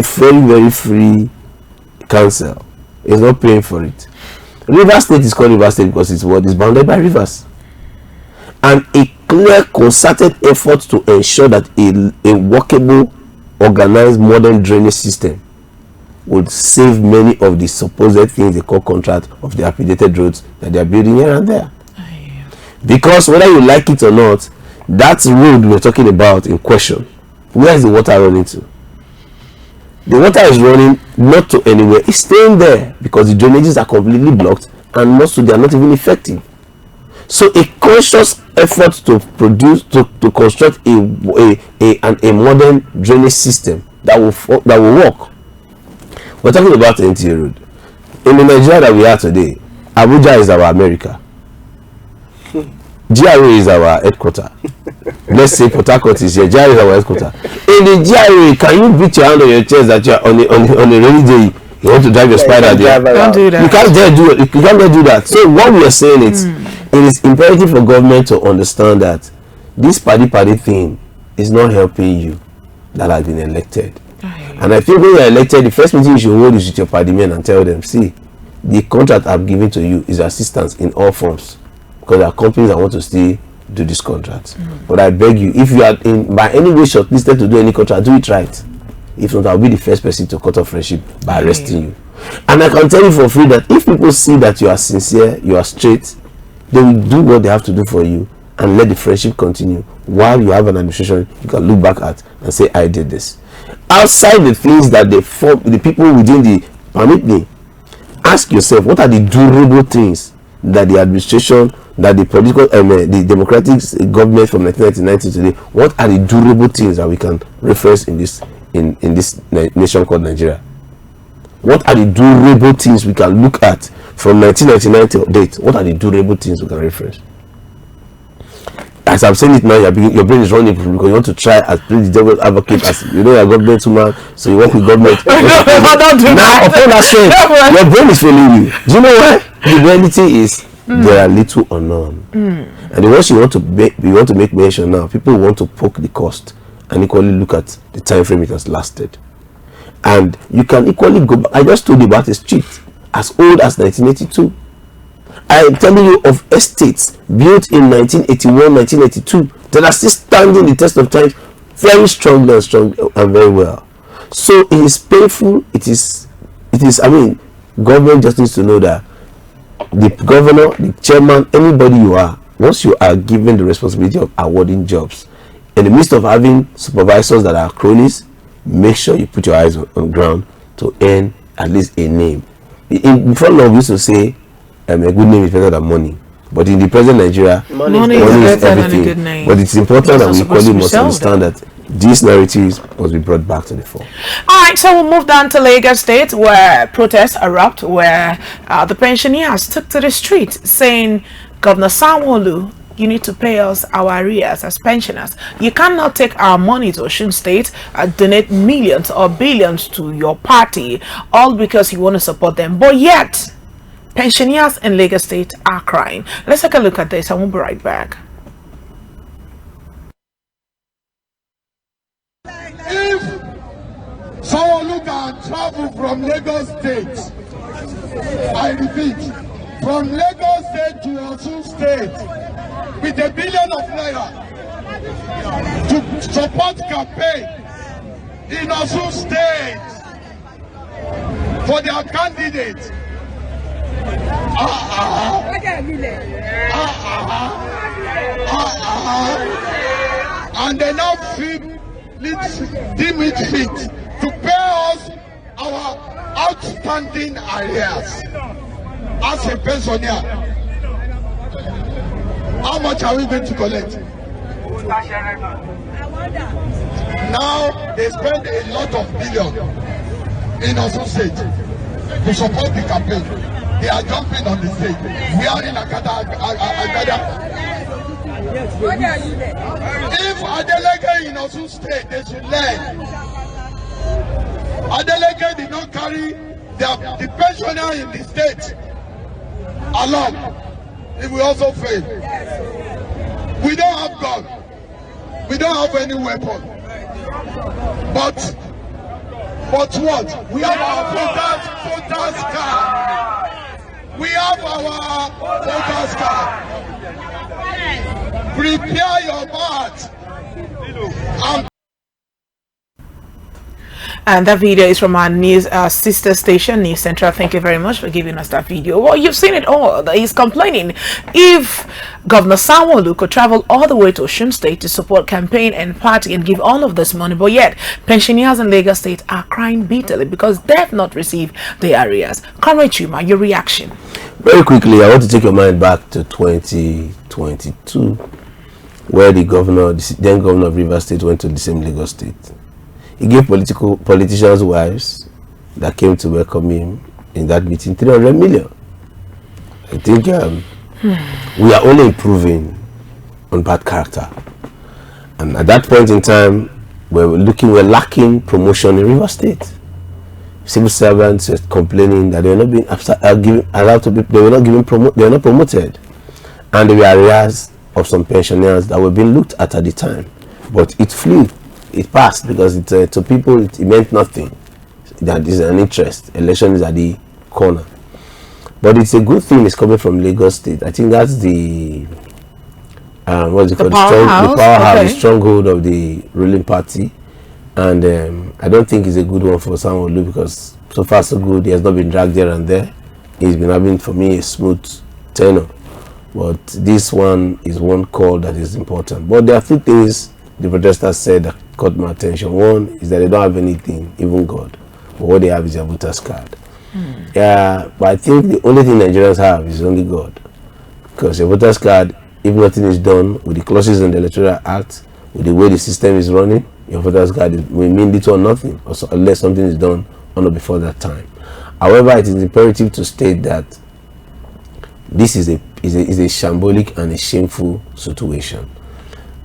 very, very free council. He's not paying for it. River State is called River State because it's bounded by rivers. And a clear, concerted effort to ensure that a workable, organized, modern drainage system would save many of the supposed things they call contract of the updated roads that they are building here and there. Because whether you like it or not, that road we're talking about in question, where is the water running to? The water is running not to anywhere. It's staying there because the drainages are completely blocked and most of them are not even effective. So a conscious effort to construct a modern drainage system that will work. We're talking about the NTA road. In the Nigeria that we are today, Abuja is our America. GRA is our headquarter. Let's say Port Harcourt is here. GRA is our headquarter. In the GRA, can you beat your hand on your chest that you are on a rainy day? You want to drive your spider there? Don't do that. You can't dare do it. You can't dare do that. So what we are saying is, it is imperative for government to understand that this party thing is not helping you that has been elected. And I think when you are elected, the first meeting you should hold is with your party men and tell them, see, the contract I'm giving to you is assistance in all forms. Because there are companies that want to still do this contract. But I beg you, if you are by any way shortlisted to do any contract, do it right. If not, I'll be the first person to cut off friendship by arresting you. And I can tell you for free that if people see that you are sincere, you are straight, they will do what they have to do for you and let the friendship continue. While you have an administration you can look back at and say, I did this. Outside the things that the people within the permit me, ask yourself, what are the durable things that the administration, that the political the democratic government from 1999 to today, what are the durable things that we can reference in this nation called Nigeria? What are the durable things we can look at from 1999 till date? What are the durable things we can reference? As I'm saying it now, your brain is running because you want to try as play the devil advocate, as you know, you're a government woman, so you work with government. Don't do Now, upon that strength, your brain is failing you. Do you know why? The reality is there are little unknown, and the ones you want to make mention now, people want to poke the cost and equally look at the time frame it has lasted, and you can equally go back. I just told you about a street as old as 1982. I am telling you of estates built in 1981, 1982 that are still standing the test of time very strongly and very well. So it is painful. It is. I mean, government just needs to know that the governor, the chairman, anybody you are, once you are given the responsibility of awarding jobs, in the midst of having supervisors that are cronies, make sure you put your eyes on ground to earn at least a name. Before long, we used to say, a good name is better than money. But in the present Nigeria, money is better than a everything. good name. But it's important that we equally must sell understand that these narratives must be brought back to the fore. Alright, so we'll move down to Lagos State, where protests erupt, where the pensioners took to the street saying, Governor Sanwo-Olu, you need to pay us our arrears as pensioners. You cannot take our money to Osun State and donate millions or billions to your party, all because you want to support them. But yet, pensioners in Lagos State are crying. Let's take a look at this and we'll be right back. If Someone can travel from Lagos State. I repeat, from Lagos State to Osun State with $1 billion to support campaign in Osun State for their candidate. And they now deem it fit to pay us our outstanding arrears as a pensioner. How much are we going to collect? Now they spend a lot of billions in Osun State to support the campaign. They are jumping on the stage. We are in Agada. If Adeleke in Osun State, they should learn. Adeleke did not carry the pensioner in the state along. It will also fail. We don't have gun. We don't have any weapon. But what? We have our voters card. We have our voters card. Prepare your mouth. And that video is from our news sister station, News Central. Thank you very much for giving us that video. Well, you've seen it all. He's complaining if Governor Sanwo-Olu could travel all the way to Osun State to support campaign and party and give all of this money, but yet pensioners in Lagos State are crying bitterly because they have not received the arrears. Comrade Chuba, your reaction? Very quickly, I want to take your mind back to 2022, where the then governor of Rivers State went to the same Lagos State. He gave politicians' wives that came to welcome him in that meeting 300 million. I think we are only improving on bad character. And at that point in time, we're lacking promotion in River State. Civil servants were complaining that they were not being they were not promoted. And there were arrears of some pensioners that were being looked at the time. But it flew. It passed because to people it meant nothing. That is an interest. Election is at the corner. But it's a good thing it's coming from Lagos State. I think that's the what's it called? The powerhouse, the stronghold of the ruling party. And I don't think it's a good one for Sanwo-Olu because so far so good. He has not been dragged here and there. He's been having, for me, a smooth tenure. But this one is one call that is important. But there are two things the protesters said that caught my attention. One is that they don't have anything, even God. But what they have is their voter's card. Yeah, but I think the only thing Nigerians have is only God. Because your voter's card, if nothing is done with the clauses in the Electoral Act, with the way the system is running, your voter's card will mean little or nothing, unless something is done on or before that time. However, it is imperative to state that this is a shambolic and a shameful situation.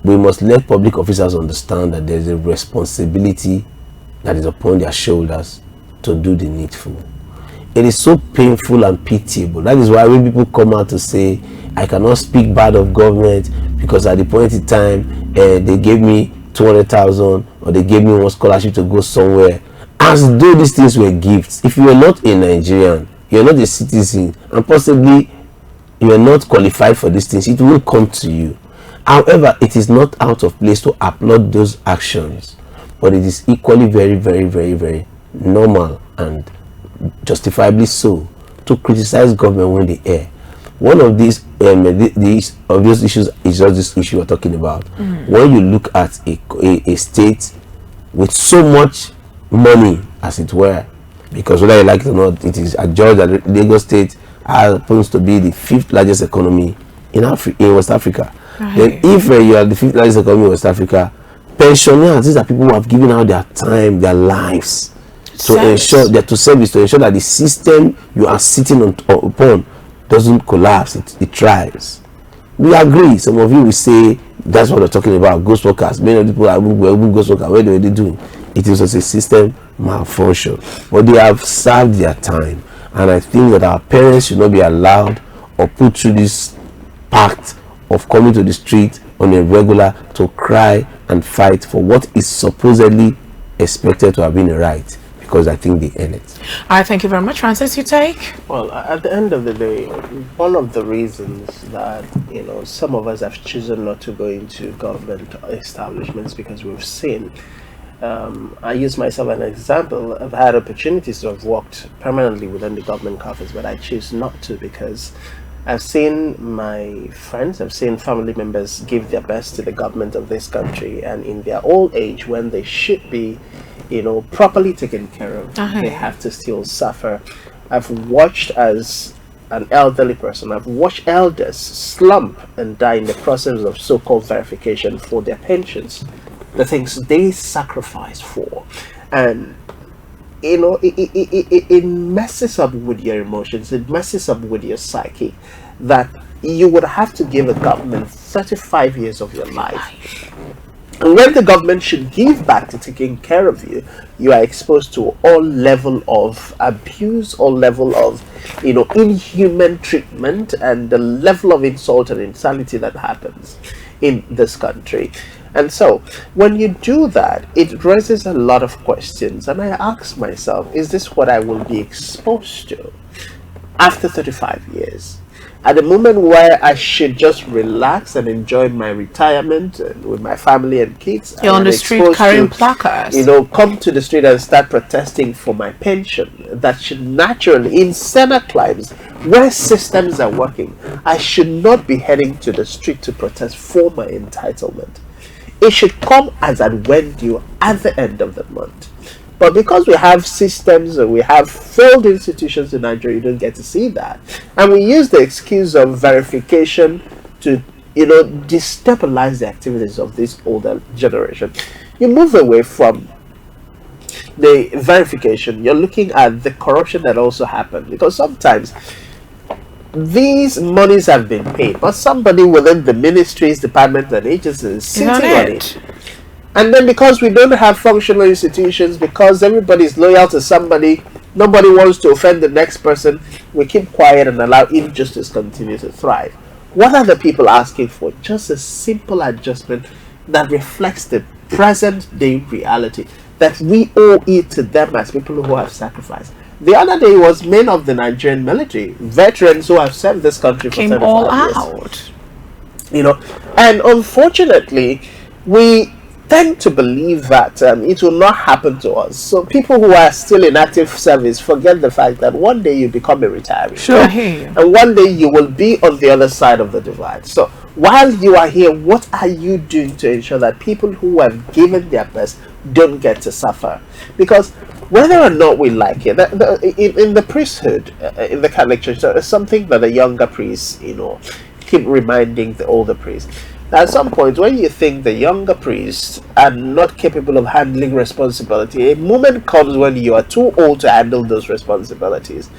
We must let public officers understand that there is a responsibility that is upon their shoulders to do the needful. It is so painful and pitiable. That is why when people come out to say, I cannot speak bad of government because at the point in time they gave me 200,000 or they gave me one scholarship to go somewhere, as though these things were gifts. If you are not a Nigerian, you are not a citizen, and possibly you are not qualified for these things, it will come to you. However, it is not out of place to applaud those actions, but it is equally very, very, very, very normal and justifiably so to criticize government when they err. One of these obvious issues is just this issue we're talking about. When you look at a state with so much money, as it were, because whether you like it or not, it is adjudged that Lagos State happens to be the 5th largest economy in West Africa. Right. Then if you are the 5th largest economy in West Africa, pensioners, these are people who have given out their time, their lives to ensure that to ensure that the system you are sitting upon doesn't collapse, it thrives. We agree. Some of you will say that's what we're talking about, ghost workers. Many people are ghost workers. What are they doing? It is just a system malfunction. But they have served their time. And I think that our parents should not be allowed or put through this pact of coming to the street on a regular to cry and fight for what is supposedly expected to have been a right, because I think they earn it. I thank you very much, Francis. You take. Well, at the end of the day, one of the reasons that some of us have chosen not to go into government establishments, because we've seen. I use myself as an example. I've had opportunities to have worked permanently within the government coffers, but I choose not to because I've seen my friends, I've seen family members give their best to the government of this country, and in their old age, when they should be, properly taken care of, they have to still suffer. I've watched as an elderly person, I've watched elders slump and die in the process of so-called verification for their pensions, the things they sacrifice for, and it messes up with your emotions, it messes up with your psyche, that you would have to give a government 35 years of your life. And when the government should give back to taking care of you, you are exposed to all level of abuse, all level of inhuman treatment, and the level of insult and insanity that happens in this country. And so when you do that, it raises a lot of questions, and I ask myself, is this what I will be exposed to after 35 years? At the moment where I should just relax and enjoy my retirement and with my family and kids, you're on the street carrying placards. Come to the street and start protesting for my pension. That should naturally, in summer climes where systems are working, I should not be heading to the street to protest for my entitlement. It should come as and when due at the end of the month. But because we have systems and we have failed institutions in Nigeria, you don't get to see that. And we use the excuse of verification to, destabilize the activities of this older generation. You move away from the verification, you're looking at the corruption that also happened. Because sometimes these monies have been paid, but somebody within the ministries, departments, and agencies is sitting on it. And then because we don't have functional institutions, because everybody is loyal to somebody, nobody wants to offend the next person, we keep quiet and allow injustice continue to thrive. What are the people asking for? Just a simple adjustment that reflects the present day reality, that we owe it to them as people who have sacrificed. The other day was men of the Nigerian military, veterans who have served this country for 35 all years. Out. And unfortunately, we tend to believe that it will not happen to us. So people who are still in active service forget the fact that one day you become a retiree. Sure. And one day you will be on the other side of the divide. So while you are here, what are you doing to ensure that people who have given their best don't get to suffer? Because whether or not we like it, in the priesthood, in the Catholic Church, there is something that the younger priests, keep reminding the older priests. At some point, when you think the younger priests are not capable of handling responsibility, a moment comes when you are too old to handle those responsibilities,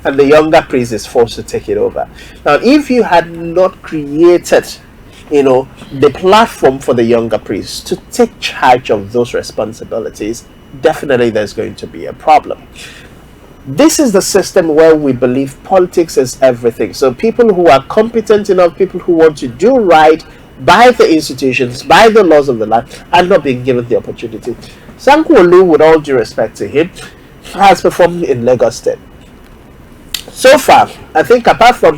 and the younger priest is forced to take it over. Now, if you had not created, the platform for the younger priests to take charge of those responsibilities, definitely there's going to be a problem. This is the system where we believe politics is everything. So people who are competent enough, people who want to do right by the institutions, by the laws of the land, are not being given the opportunity. Sanwo-Olu, with all due respect to him, has performed in Lagos State. So far, I think apart from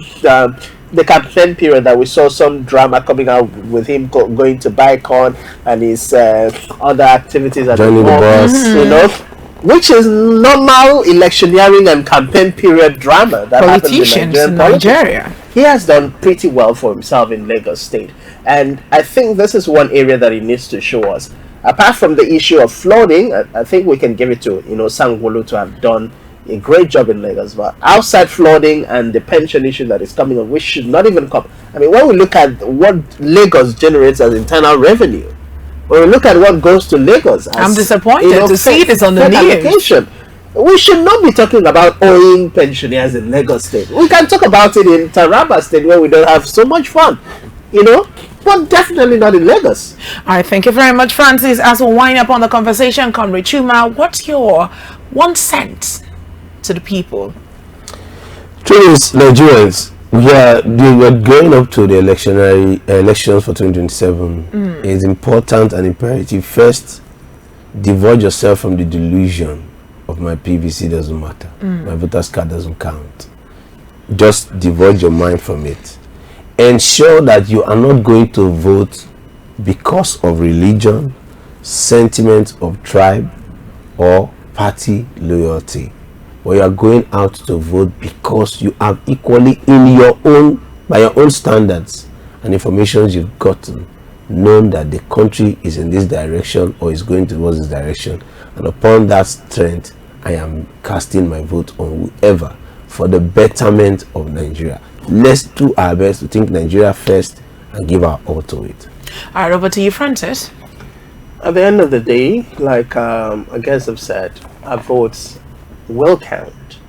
the campaign period that we saw some drama coming out with him going to buy corn and his other activities at joining the bus, which is normal electioneering and campaign period drama that politicians happens in Nigeria. He has done pretty well for himself in Lagos State, and I think this is one area that he needs to show us. Apart from the issue of flooding, I think we can give it to Sanwo-Olu to have done a great job in Lagos. But outside flooding and the pension issue that is coming on, which should not even come. I mean, when we look at what Lagos generates as internal revenue, when we look at what goes to Lagos, I'm disappointed to see this on the news. We should not be talking about owing pensioners in Lagos State. We can talk about it in Taraba State where we don't have so much fun, but definitely not in Lagos. All right, thank you very much, Francis. As we wind up on the conversation, Comrade Chuba, what's your 1 cent to the people? Truth is, Nigerians, we are going up to the elections for 2027. It's important and imperative. First, divulge yourself from the delusion of my PVC doesn't matter, my voter's card doesn't count. Just divulge your mind from it. Ensure that you are not going to vote because of religion, sentiment of tribe, or party loyalty. But you are going out to vote because you have equally in your own, by your own standards and information you've gotten, known that the country is in this direction or is going towards this direction, and upon that strength I am casting my vote on whoever for the betterment of Nigeria. Let's do our best to think Nigeria first and give our all to it. All right, over to you, Francis. At the end of the day, like I guess I've said, our votes will count.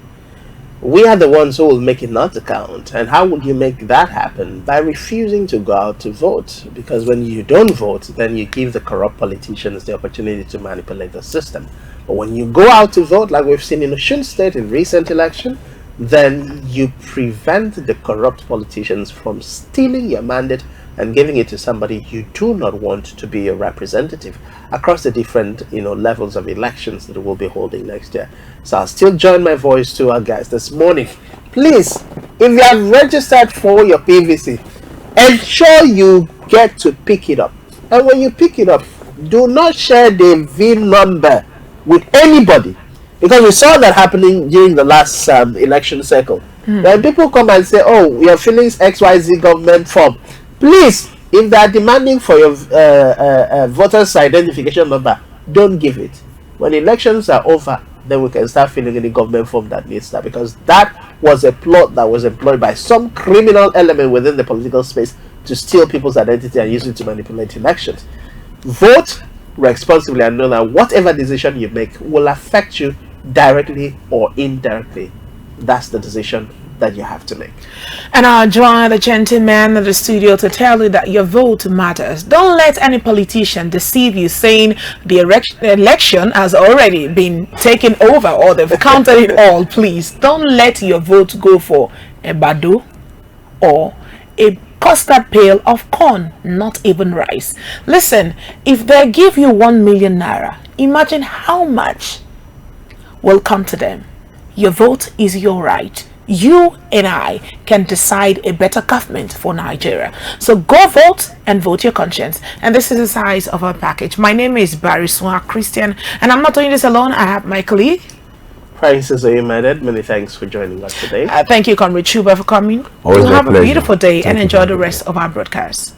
We are the ones who will make it not to count. And how would you make that happen? By refusing to go out to vote. Because when you don't vote, then you give the corrupt politicians the opportunity to manipulate the system. But when you go out to vote, like we've seen in Osun State in recent election, then you prevent the corrupt politicians from stealing your mandate and giving it to somebody you do not want to be a representative across the different levels of elections that we'll be holding next year. So I'll still join my voice to our guys this morning. Please, if you have registered for your PVC, ensure you get to pick it up. And when you pick it up, do not share the VIN number with anybody, because we saw that happening during the last election cycle. When people come and say, oh, your feelings XYZ government form, please, if they are demanding for your voter's identification number, don't give it. When elections are over, then we can start filling any government form that needs that, because that was a plot that was employed by some criminal element within the political space to steal people's identity and use it to manipulate elections. Vote responsibly and know that whatever decision you make will affect you directly or indirectly. That's the decision that you have to make. And I'll join the gentleman in the studio to tell you that your vote matters. Don't let any politician deceive you saying the election has already been taken over or they've counted it all. Please don't let your vote go for a badu or a custard pail of corn, not even rice. Listen, if they give you 1 million naira, imagine how much will come to them. Your vote is your right. You and I can decide a better government for Nigeria. So go vote and vote your conscience. And this is the size of our package. My name is Bariswa Christian, and I'm not doing this alone. I have my colleague. Francis Oyemeded, many thanks for joining us today. Thank you, Comrade Chuba, for coming. Always Have a pleasure. beautiful day Thank and you enjoy for the having me. rest of our broadcast.